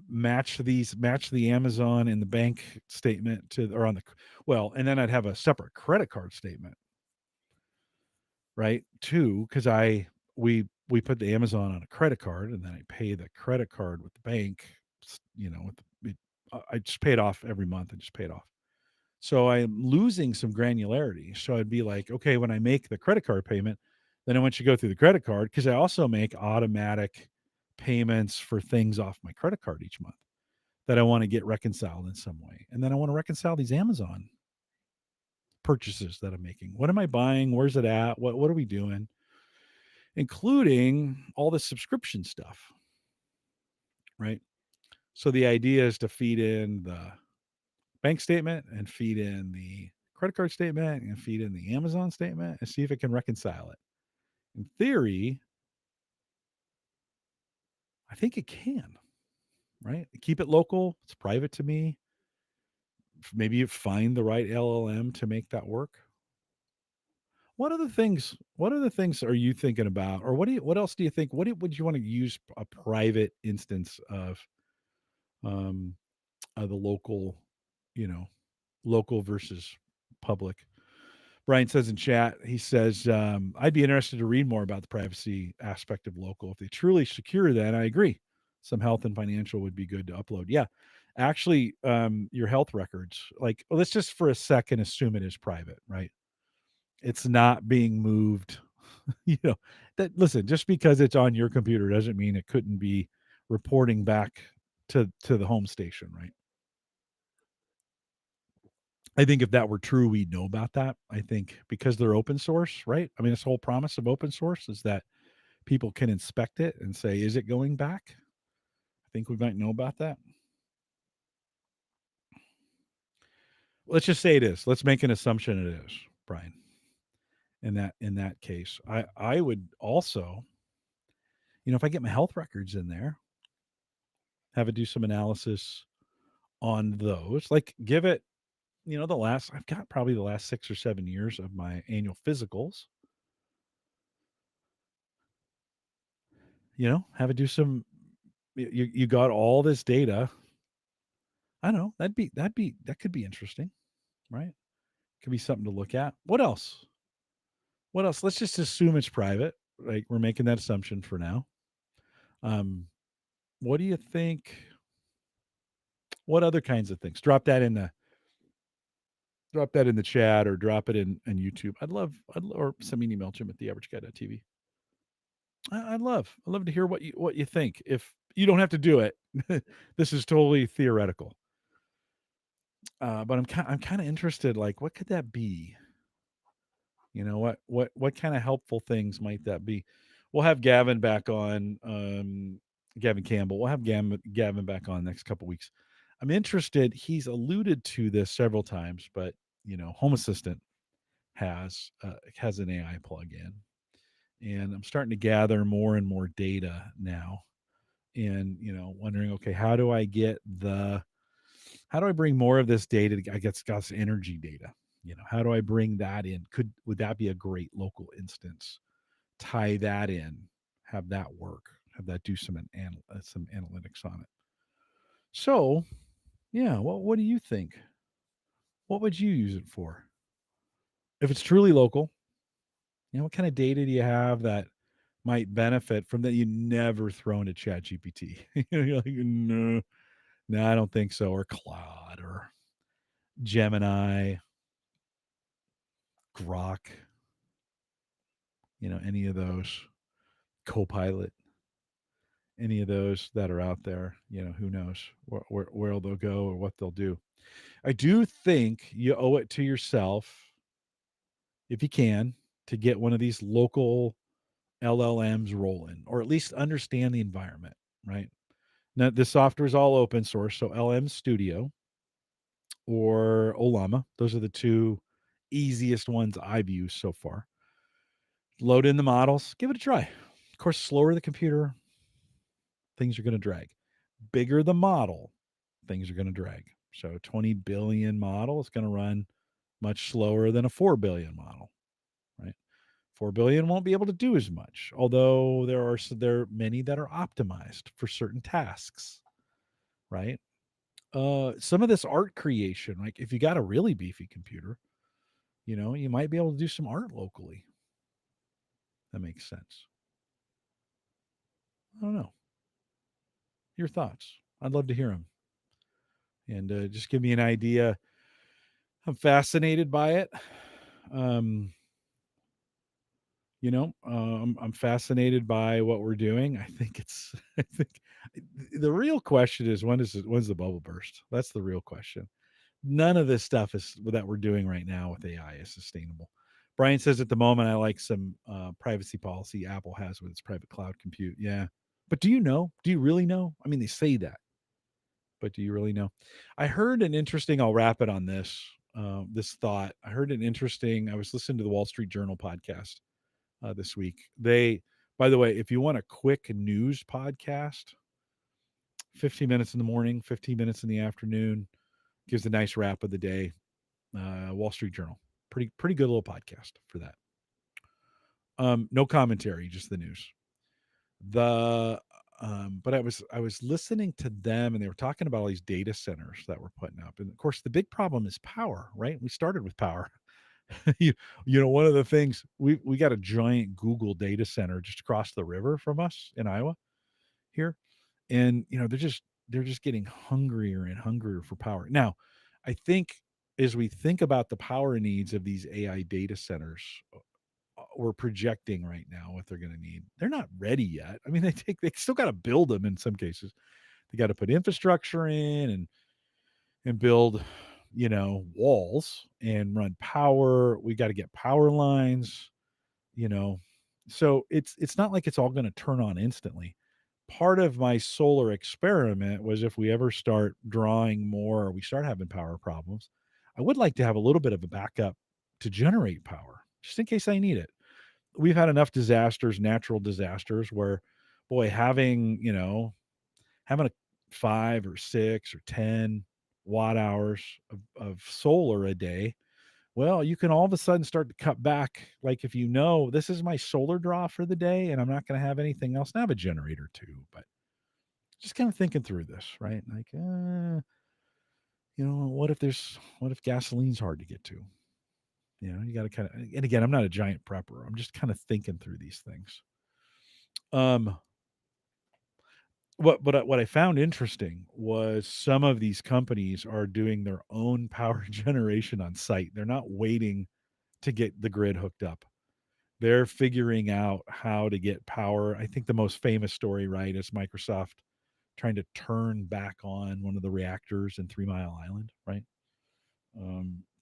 match the Amazon and the bank statement or on the, well, and then I'd have a separate credit card statement, right? Too, because we put the Amazon on a credit card, and then I pay the credit card with the bank, I just pay it off every month. I just pay it off. So I'm losing some granularity. So I'd be like, okay, when I make the credit card payment, then I want you to go through the credit card, because I also make automatic payments for things off my credit card each month. that I want to get reconciled in some way. And then I want to reconcile these Amazon purchases that I'm making. What am I buying? Where's it at? What are we doing? Including all the subscription stuff, right? So the idea is to feed in the bank statement and feed in the credit card statement and feed in the Amazon statement and see if it can reconcile it. In theory, I think it can, right? Keep it local. It's private to me. Maybe you find the right LLM to make that work. What other things are you thinking about, or what else do you think? Would you want to use a private instance um of the local, you know, local versus public? Brian says in chat, he says, I'd be interested to read more about the privacy aspect of local. If they truly secure that, I agree. Some health and financial would be good to upload. Yeah. Actually, your health records, like, let's just for a second assume it is private, right? It's not being moved. You know, that listen, just because it's on your computer doesn't mean it couldn't be reporting back to the home station, right? I think if that were true, we'd know about that. I think because they're open source, right? I mean, this whole promise of open source is that people can inspect it and say, is it going back? I think we might know about that. Let's just say it is. Let's make an assumption it is, Brian. In that case, I would also, if I get my health records in there, have it do some analysis on those. Like give it, the last I've got probably the last 6 or 7 years of my annual physicals. Have it do some. You got all this data. I don't know. That could be interesting, right? Could be something to look at. What else? What else? Let's just assume it's private. Like we're making that assumption for now. Um, what do you think? What other kinds of things? Drop that in the chat or drop it in YouTube. Or send me an email, Jim at theaverageguy.tv. I'd love to hear what you think. If you don't have to do it, this is totally theoretical. But I'm kind of interested. Like, what could that be? What kind of helpful things might that be? We'll have Gavin back on. Gavin Campbell. We'll have Gavin back on next couple weeks. I'm interested. He's alluded to this several times, but Home Assistant has an AI plugin, and I'm starting to gather more and more data now, and wondering, okay, how do I bring more of this data? I guess got energy data. How do I bring that in? Would that be a great local instance? Tie that in, have that work, have that do some analytics on it. So, yeah, what do you think? What would you use it for? If it's truly local, what kind of data do you have that might benefit from that you never throw into ChatGPT? You're like, no, no, I don't think so. Or Claude or Gemini, Grok, any of those, Copilot, any of those that are out there, who knows where they'll go or what they'll do. I do think you owe it to yourself, if you can, to get one of these local LLMs rolling, or at least understand the environment, right? Now, the software is all open source, so LM Studio or Ollama, those are the two easiest ones I've used so far. Load in the models, give it a try. Of course, slower the computer, things are going to drag. Bigger the model, things are going to drag. So 20 billion model is going to run much slower than a 4 billion model, right? 4 billion won't be able to do as much, although there are many that are optimized for certain tasks, right? Some of this art creation, like if you got a really beefy computer, you might be able to do some art locally. That makes sense. I don't know. Your thoughts? I'd love to hear them, and just give me an idea. I'm fascinated by it. Um, I'm fascinated by what we're doing. I think The real question is when's the bubble burst? That's the real question. None of this stuff is that we're doing right now with AI is sustainable. Brian says at the moment I like some privacy policy Apple has with its private cloud compute. Yeah, but do you know? Do you really know? I mean, they say that, but do you really know? I heard an interesting. I'll wrap it on this. This thought. I heard an interesting. I was listening to the Wall Street Journal podcast this week. By the way, if you want a quick news podcast, 15 minutes in the morning, 15 minutes in the afternoon, gives a nice wrap of the day. Wall Street Journal, pretty good little podcast for that. No commentary, just the news. But I was listening to them, and they were talking about all these data centers that we're putting up, and of course the big problem is power. Right? We started with power. you one of the things we got a giant Google data center just across the river from us in Iowa here, and they're just getting hungrier and hungrier for power. Now, I think as we think about the power needs of these AI data centers, we're projecting right now what they're going to need. They're not ready yet. I mean, they still got to build them in some cases. They got to put infrastructure in and build, walls and run power. We got to get power lines, you know. So it's not like it's all going to turn on instantly. Part of my solar experiment was if we ever start drawing more or we start having power problems, I would like to have a little bit of a backup to generate power just in case I need it. We've had enough disasters, natural disasters, where, boy, having a 5 or 6 or 10 watt hours of solar a day, well, you can all of a sudden start to cut back. Like if this is my solar draw for the day and I'm not going to have anything else, and I have a generator too, but just kind of thinking through this, right? Like, what if gasoline's hard to get to? You got to kind of, and again, I'm not a giant prepper. I'm just kind of thinking through these things. Um, what I found interesting was some of these companies are doing their own power generation on site. They're not waiting to get the grid hooked up. They're figuring out how to get power. I think the most famous story, right, is Microsoft trying to turn back on one of the reactors in 3 Mile Island, right?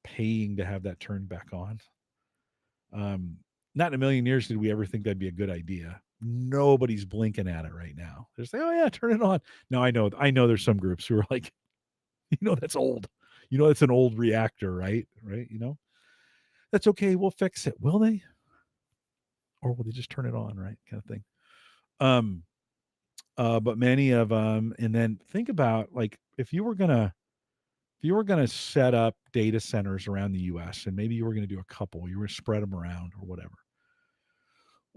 Paying to have that turned back on. Not in a million years did we ever think that'd be a good idea. Nobody's blinking at it right now. They're saying, "Oh yeah, turn it on." Now I know there's some groups who are like, that's old. That's an old reactor, right? Right? That's okay. We'll fix it. Will they? Or will they just turn it on, right? Kind of thing. Um, but many of them, and then think about like if you were gonna set up data centers around the U.S. and maybe you were gonna do a couple, you were gonna spread them around or whatever.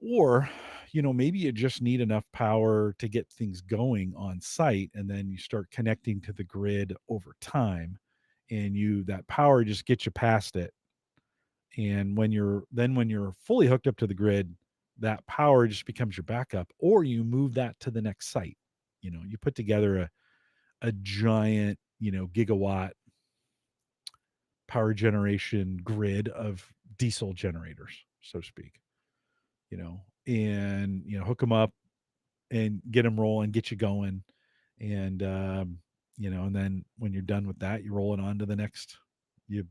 Or, maybe you just need enough power to get things going on site, and then you start connecting to the grid over time, and that power just gets you past it. And when you're fully hooked up to the grid, that power just becomes your backup, or you move that to the next site. You put together a giant, gigawatt power generation grid of diesel generators, so to speak, and hook them up and get them rolling, get you going, and and then when you're done with that, you roll it on to the next. You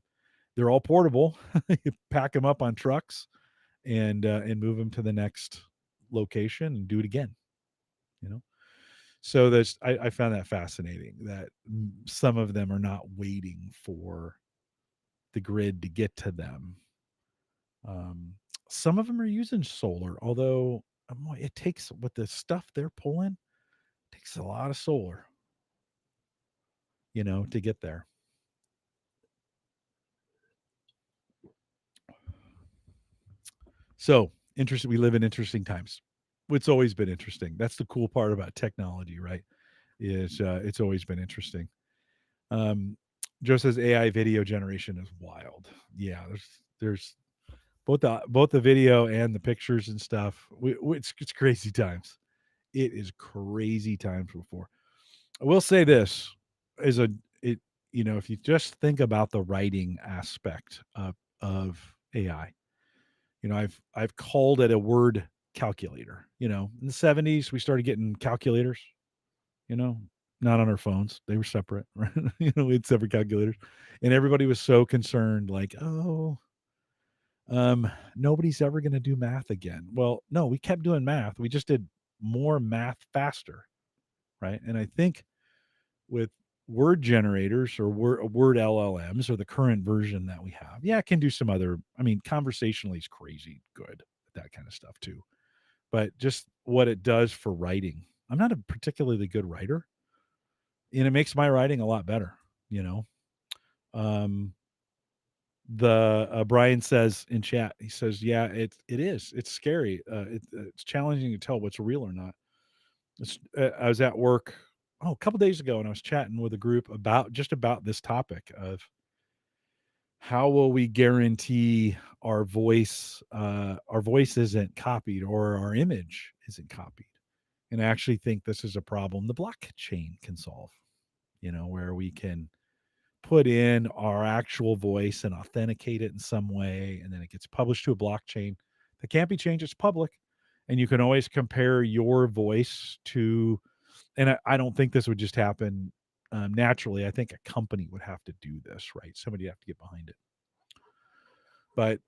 They're all portable. You pack them up on trucks and move them to the next location and do it again. You know, so I found that fascinating that some of them are not waiting for the grid to get to them. Um, some of them are using solar, although it takes with the stuff they're pulling, it takes a lot of solar, to get there. So interesting. We live in interesting times. It's always been interesting. That's the cool part about technology, right? Is it's always been interesting. Um, Joe says AI video generation is wild. Yeah, there's both the video and the pictures and stuff. It's crazy times. It is crazy times before. I will say this is a it if you just think about the writing aspect of AI, I've called it a word calculator. In the 70s we started getting calculators, not on our phones. They were separate, right? We had separate calculators. And everybody was so concerned, like, oh, nobody's ever going to do math again. Well, no, we kept doing math. We just did more math faster, right? And I think with word generators or word LLMs or the current version that we have, yeah, it can do some other, I mean, conversationally is crazy good at that kind of stuff too. But just what it does for writing. I'm not a particularly good writer, and it makes my writing a lot better, you know. Um the Brian says in chat, he says, "Yeah, it is. It's scary. It's challenging to tell what's real or not." I was at work a couple days ago, and I was chatting with a group about this topic of how will we guarantee our voice isn't copied or our image isn't copied. And I actually think this is a problem the blockchain can solve. Where we can put in our actual voice and authenticate it in some way, and then it gets published to a blockchain that can't be changed. It's public, and you can always compare your voice to. And I don't think this would just happen naturally. I think a company would have to do this, right? Somebody would have to get behind it. But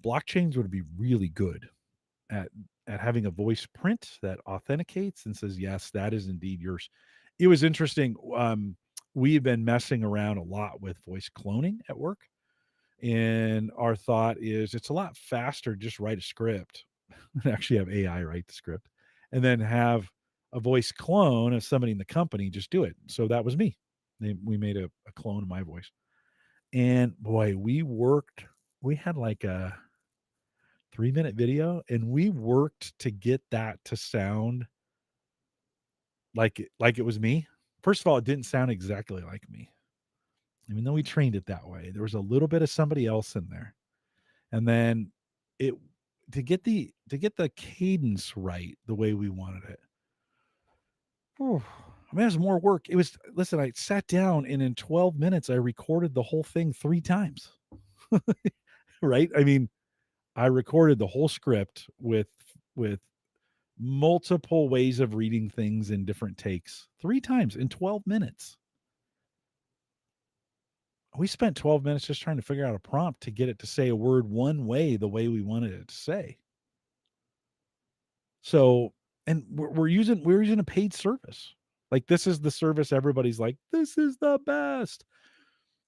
blockchains would be really good at having a voice print that authenticates and says, yes, that is indeed yours. It was interesting. We've been messing around a lot with voice cloning at work. And our thought is it's a lot faster just write a script and actually have AI write the script and then have a voice clone of somebody in the company just do it. So that was me. We made a clone of my voice. And boy, we had like a 3-minute video, and we worked to get that to sound like it was me. First of all, it didn't sound exactly like me, even though we trained it that way. There was a little bit of somebody else in there, and then it to get the cadence right the way we wanted it. Whew. I mean, it was more work. It was listen. I sat down, and in 12 minutes, I recorded the whole thing 3 times. Right? I mean, I recorded the whole script with multiple ways of reading things in different takes 3 times in 12 minutes. We spent 12 minutes just trying to figure out a prompt to get it to say a word one way, the way we wanted it to say. So, and we're using a paid service. Like this is the service everybody's like, this is the best.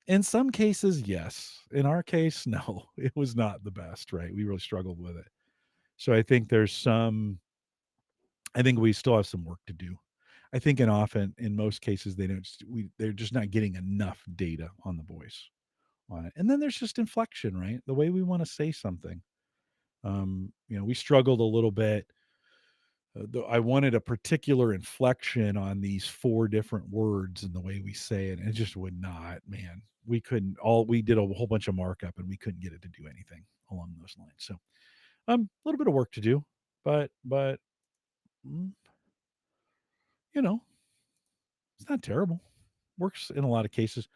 In some cases, yes. In our case, no, it was not the best, right? We really struggled with it. So I think we still have some work to do. I think in most cases they're just not getting enough data on the voice on it. And then there's just inflection, right? The way we want to say something. We struggled a little bit. I wanted a particular inflection on these 4 different words and the way we say it, and it just would not, man. We couldn't all we did a whole bunch of markup and we couldn't get it to do anything along those lines. So a little bit of work to do, but mm, you know, it's not terrible. Works in a lot of cases.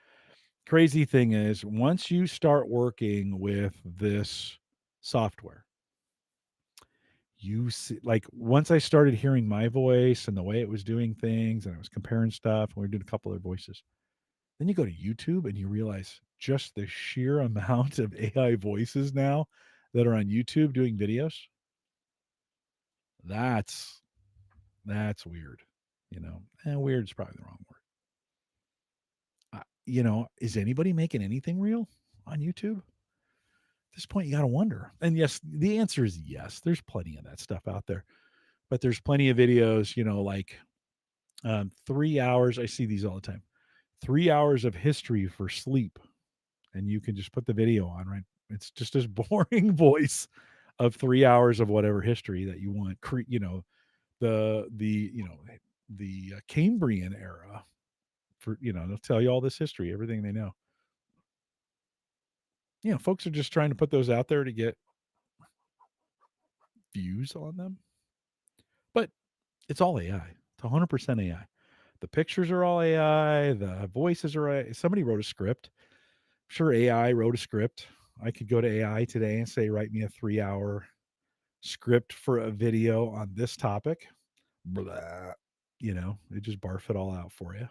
Crazy thing is, once you start working with this software, you see, like, once I started hearing my voice and the way it was doing things, and I was comparing stuff, and we were doing a couple other voices, then you go to YouTube and you realize just the sheer amount of AI voices now that are on YouTube doing videos. That's that's weird, and weird is probably the wrong word. Is anybody making anything real on YouTube? At this point, you got to wonder. And yes, the answer is yes. There's plenty of that stuff out there, but there's plenty of videos, like 3 hours. I see these all the time. 3 hours of history for sleep, and you can just put the video on, right? It's just this boring voice of 3 hours of whatever history that you want. The Cambrian era for they'll tell you all this history, everything they know. Folks are just trying to put those out there to get views on them, but it's all AI. It's 100% AI. The pictures are all AI. The voices are AI. Somebody wrote a script. I'm sure AI wrote a script. I could go to AI today and say, write me a 3-hour script for a video on this topic. Blah. They just barf it all out for you.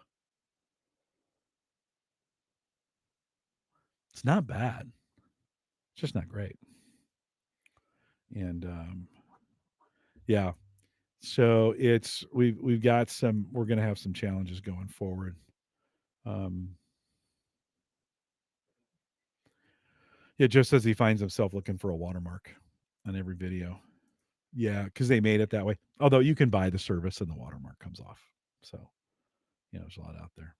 It's not bad. It's just not great. And yeah, so we've got we're going to have some challenges going forward. Um, yeah, just as he finds himself looking for a watermark on every video. Yeah, because they made it that way. Although you can buy the service and the watermark comes off. So there's a lot out there.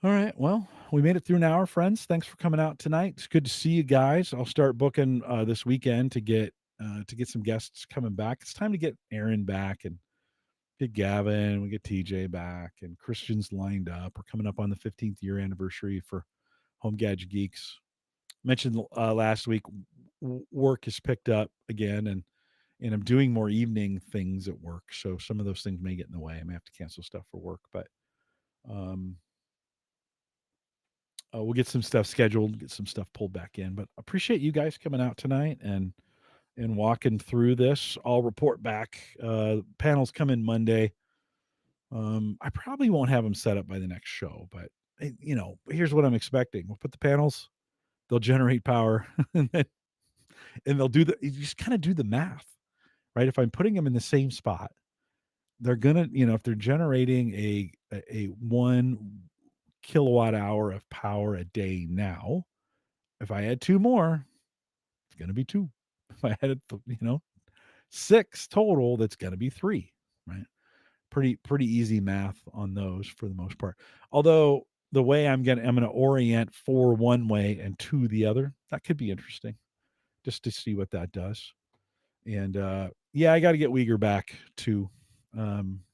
All right. Well, we made it through an hour, friends. Thanks for coming out tonight. It's good to see you guys. I'll start booking this weekend to get some guests coming back. It's time to get Aaron back and get Gavin. We get TJ back and Christian's lined up. We're coming up on the 15th year anniversary for Home Gadget Geeks. Mentioned last week, work has picked up again, and I'm doing more evening things at work. So some of those things may get in the way. I may have to cancel stuff for work, but um, we'll get some stuff scheduled, get some stuff pulled back in. But appreciate you guys coming out tonight and walking through this. I'll report back. Panels come in Monday. I probably won't have them set up by the next show, but here's what I'm expecting. We'll put the panels, they'll generate power, and they'll do you just kind of do the math, right? If I'm putting them in the same spot, they're gonna, if they're generating a 1 kilowatt hour of power a day now, if I add two more, it's gonna be two. If I added, 6 total, that's gonna be 3, right? Pretty easy math on those for the most part. Although the way I'm gonna orient 4 one way and 2 the other, that could be interesting just to see what that does. And yeah, I got to get Uyghur back too. Um,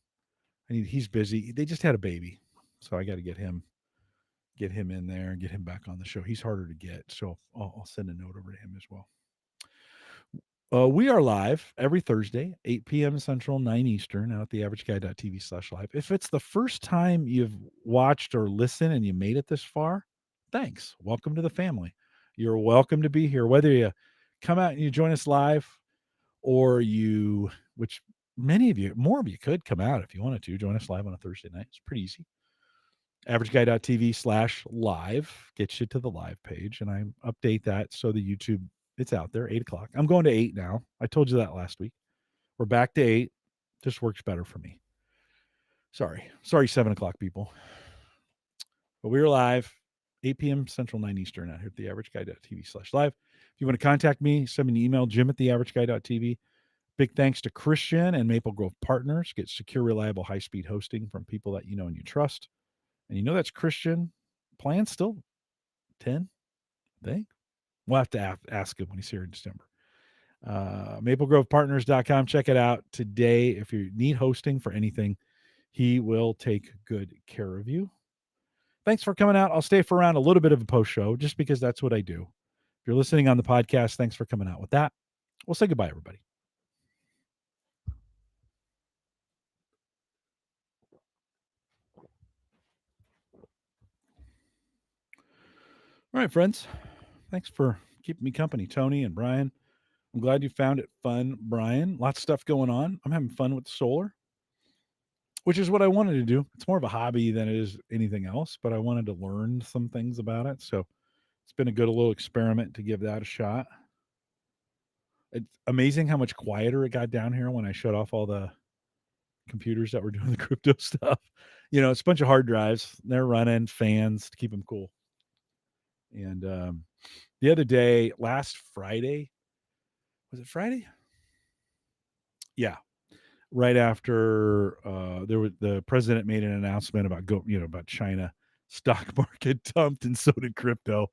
he's busy. They just had a baby, so I got to get him in there and get him back on the show. He's harder to get, so I'll send a note over to him as well. We are live every Thursday, 8 p.m. Central, 9 Eastern, out at theaverageguy.tv/live. If it's the first time you've watched or listened and you made it this far, thanks. Welcome to the family. You're welcome to be here. Whether you come out and you join us live or which many of you, more of you could come out if you wanted to, join us live on a Thursday night. It's pretty easy. averageguy.tv/live gets you to the live page, and I update that so the YouTube, it's out there, 8 o'clock. I'm going to 8 now. I told you that last week. We're back to 8. Just works better for me. Sorry, 7 o'clock, people. But we're live, 8 p.m. Central, 9 Eastern, out here at theaverageguy.tv/live. If you want to contact me, send me an email, jim@theaverageguy.tv. Big thanks to Christian and Maple Grove Partners. Get secure, reliable, high-speed hosting from people that you know and you trust. And that's Christian. Plan still 10, I think. We'll have to ask him when he's here in December. MapleGrovePartners.com. Check it out today. If you need hosting for anything, he will take good care of you. Thanks for coming out. I'll stay for around a little bit of a post show just because that's what I do. If you're listening on the podcast, thanks for coming out with that. We'll say goodbye, everybody. All right, friends. Thanks for keeping me company, Tony and Brian. I'm glad you found it fun, Brian. Lots of stuff going on. I'm having fun with solar, which is what I wanted to do. It's more of a hobby than it is anything else, but I wanted to learn some things about it. So it's been a good little experiment to give that a shot. It's amazing how much quieter it got down here when I shut off all the computers that were doing the crypto stuff. It's a bunch of hard drives. They're running fans to keep them cool. And the other day, last Friday, was it Friday? Yeah, right after the president made an announcement about China stock market dumped, and so did crypto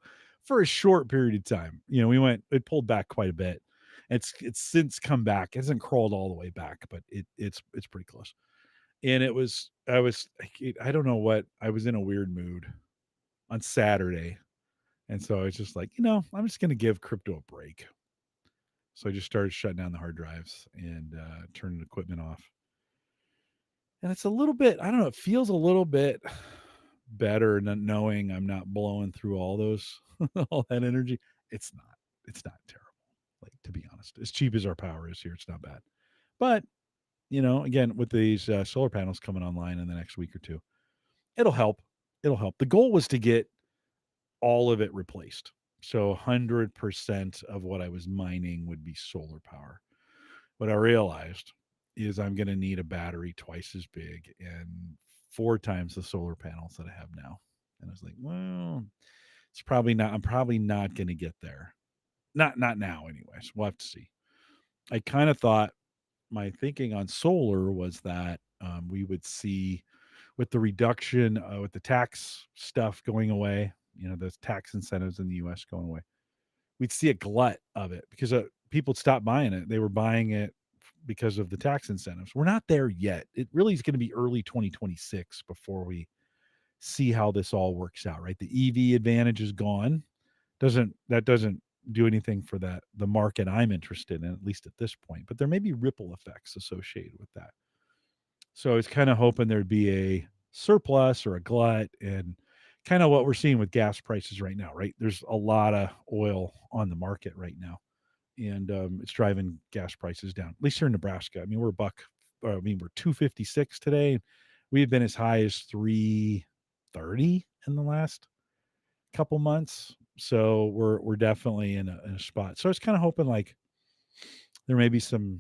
for a short period of time. It pulled back quite a bit. It's since come back. It hasn't crawled all the way back, but it's pretty close. And I don't know what, I was in a weird mood on Saturday, and so I was just like, I'm just going to give crypto a break. So I just started shutting down the hard drives and turning equipment off. And it's a little bit, I don't know, it feels a little bit better than knowing I'm not blowing through all all that energy. It's not terrible. Like, to be honest, as cheap as our power is here, it's not bad. But again, with these solar panels coming online in the next week or two, it'll help. It'll help. The goal was to get all of it replaced. So 100% of what I was mining would be solar power. What I realized is I'm going to need a battery twice as big and 4 times the solar panels that I have now. And I was like, well, it's probably not. I'm probably not going to get there. Not now, anyways. We'll have to see. I kind of thought my thinking on solar was that we would see with the reduction with the tax stuff going away, those tax incentives in the U.S. going away, we'd see a glut of it because people stopped buying it. They were buying it because of the tax incentives. We're not there yet. It really is going to be early 2026 before we see how this all works out, right? The EV advantage is gone. Doesn't do anything for the market I'm interested in, at least at this point. But there may be ripple effects associated with that. So I was kind of hoping there'd be a surplus or a glut, and kind of what we're seeing with gas prices right now, right? There's a lot of oil on the market right now, and it's driving gas prices down. At least here in Nebraska. I mean, we're a buck. We're 256 today. We've been as high as 330 in the last couple months. So we're definitely in a spot. So I was kind of hoping like there may be some.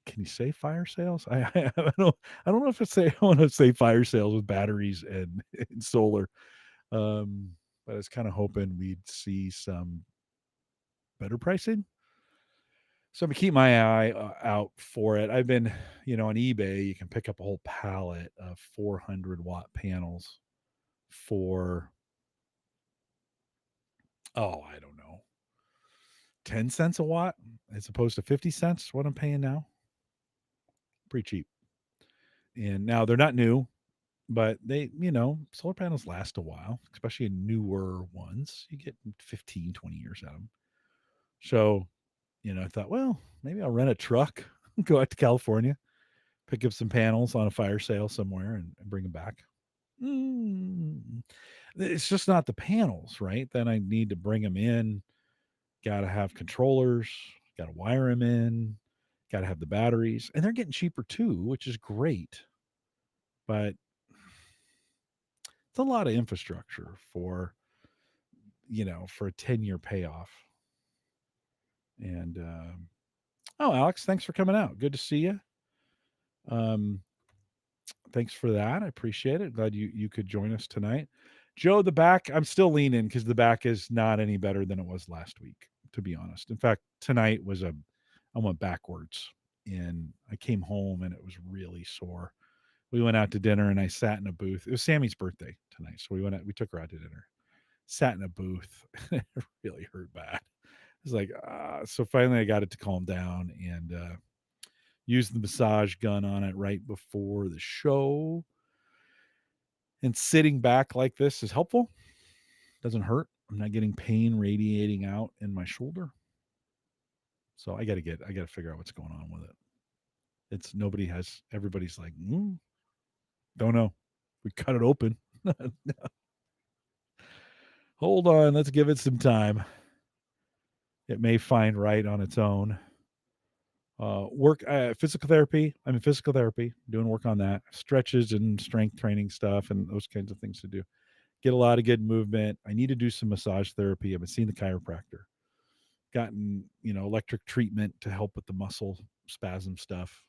Can you say fire sales? I don't know if it's say I want to say fire sales with batteries and solar. Um, but I was kind of hoping we'd see some better pricing. So I'm gonna keep my eye out for it. I've been, on eBay, you can pick up a whole pallet of 400-watt panels for, oh, I don't know, 10 cents a watt as opposed to 50 cents, what I'm paying now. Pretty cheap. And now they're not new, but they, solar panels last a while, especially in newer ones. You get 15, 20 years out of them. So, I thought, well, maybe I'll rent a truck, go out to California, pick up some panels on a fire sale somewhere and bring them back. Mm. It's just not the panels, right? Then I need to bring them in. Got to have controllers, got to wire them in, got to have the batteries. And they're getting cheaper too, which is great. But it's a lot of infrastructure for a 10-year payoff. And, oh, Alex, thanks for coming out. Good to see you. Um, thanks for that. I appreciate it. Glad you could join us tonight. Joe, the back, I'm still leaning because the back is not any better than it was last week, to be honest. In fact, tonight I went backwards and I came home and it was really sore. We went out to dinner and I sat in a booth. It was Sammy's birthday tonight. So we took her out to dinner, sat in a booth. It really hurt bad. It's like, so finally I got it to calm down and, used the massage gun on it right before the show. And sitting back like this is helpful. Doesn't hurt. I'm not getting pain radiating out in my shoulder. So I got to figure out what's going on with it. Everybody's like, don't know. We cut it open. Hold on. Let's give it some time. It may find right on its own. Physical therapy. I'm in physical therapy, doing work on that, stretches and strength training stuff and those kinds of things to do. Get a lot of good movement. I need to do some massage therapy. I've been seeing the chiropractor. Gotten, electric treatment to help with the muscle spasm stuff.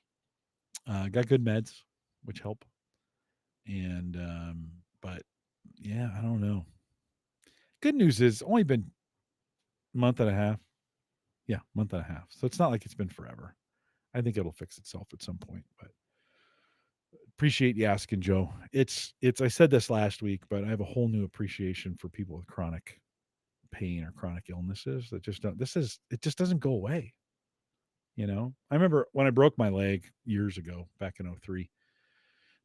Got good meds, which help. And, but yeah, I don't know. Good news is only been a month and a half. Yeah, month and a half. So it's not like it's been forever. I think it'll fix itself at some point, but appreciate you asking, Joe. I said this last week, but I have a whole new appreciation for people with chronic pain or chronic illnesses that it just doesn't go away. I remember when I broke my leg years ago, back in 03,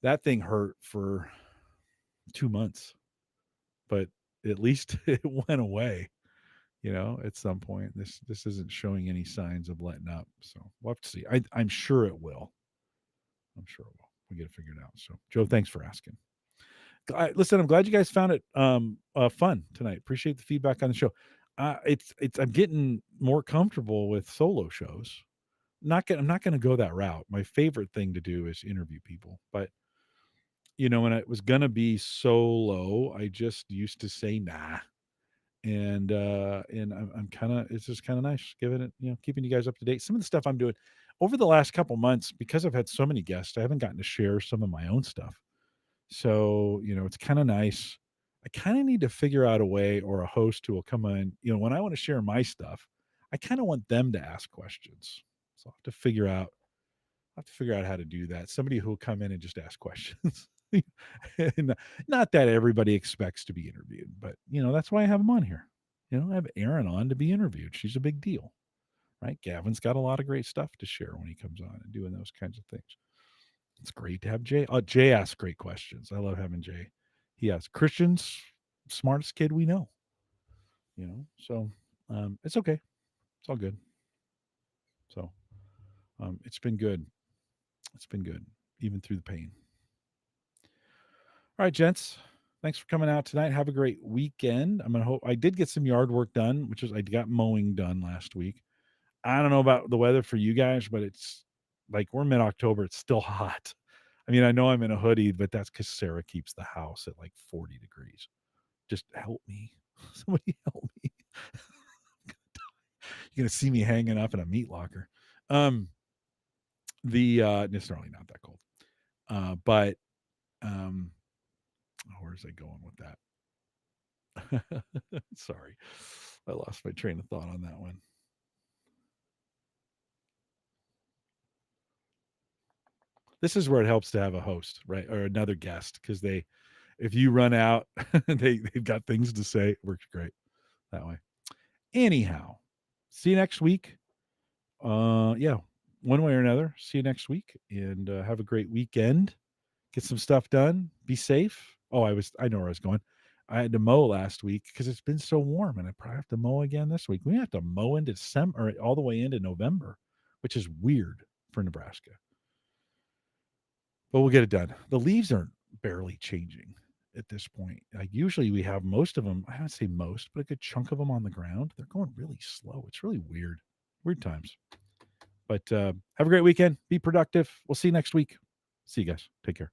that thing hurt for 2 months, but at least it went away, at some point. This isn't showing any signs of letting up. So we'll have to see. I'm sure it will. I'm sure it will. We get it figured out. So Joe, thanks for asking. Listen, I'm glad you guys found it fun tonight. Appreciate the feedback on the show. I'm getting more comfortable with solo shows. I'm not gonna go that route. My favorite thing to do is interview people, but when it was gonna be solo, I just used to say nah. And I'm kind of it's just kind of nice giving it, keeping you guys up to date. Some of the stuff I'm doing over the last couple months, because I've had so many guests, I haven't gotten to share some of my own stuff. So, it's kind of nice. I kind of need to figure out a way, or a host who will come in, when I want to share my stuff, I kind of want them to ask questions. So I have to figure out how to do that. Somebody who will come in and just ask questions. And not that everybody expects to be interviewed, but that's why I have them on here. I have Erin on to be interviewed. She's a big deal, right? Gavin's got a lot of great stuff to share when he comes on and doing those kinds of things. It's great to have Jay. Jay asks great questions. I love having Jay. He asks Christian's smartest kid we know. So it's okay. It's all good. So it's been good. It's been good, even through the pain. All right, gents. Thanks for coming out tonight. Have a great weekend. I'm gonna hope I did get some yard work done, which is I got mowing done last week. I don't know about the weather for you guys, but it's like we're mid-October. It's still hot. I mean, I know I'm in a hoodie, but that's because Sarah keeps the house at like 40 degrees. Just help me. Somebody help me. You're gonna see me hanging up in a meat locker. It's normally not that cold. But where's I going with that? Sorry. I lost my train of thought on that one. This is where it helps to have a host, right? Or another guest, because if you run out, they've got things to say. It works great that way. Anyhow, see you next week. Yeah, one way or another. See you next week, and have a great weekend. Get some stuff done. Be safe. Oh, I know where I was going. I had to mow last week because it's been so warm, and I probably have to mow again this week. We have to mow into December, or all the way into November, which is weird for Nebraska. But we'll get it done. The leaves are barely changing at this point. Like usually we have most of them, I don't say most, but a good chunk of them on the ground. They're going really slow. It's really weird. Weird times. But have a great weekend. Be productive. We'll see you next week. See you guys. Take care.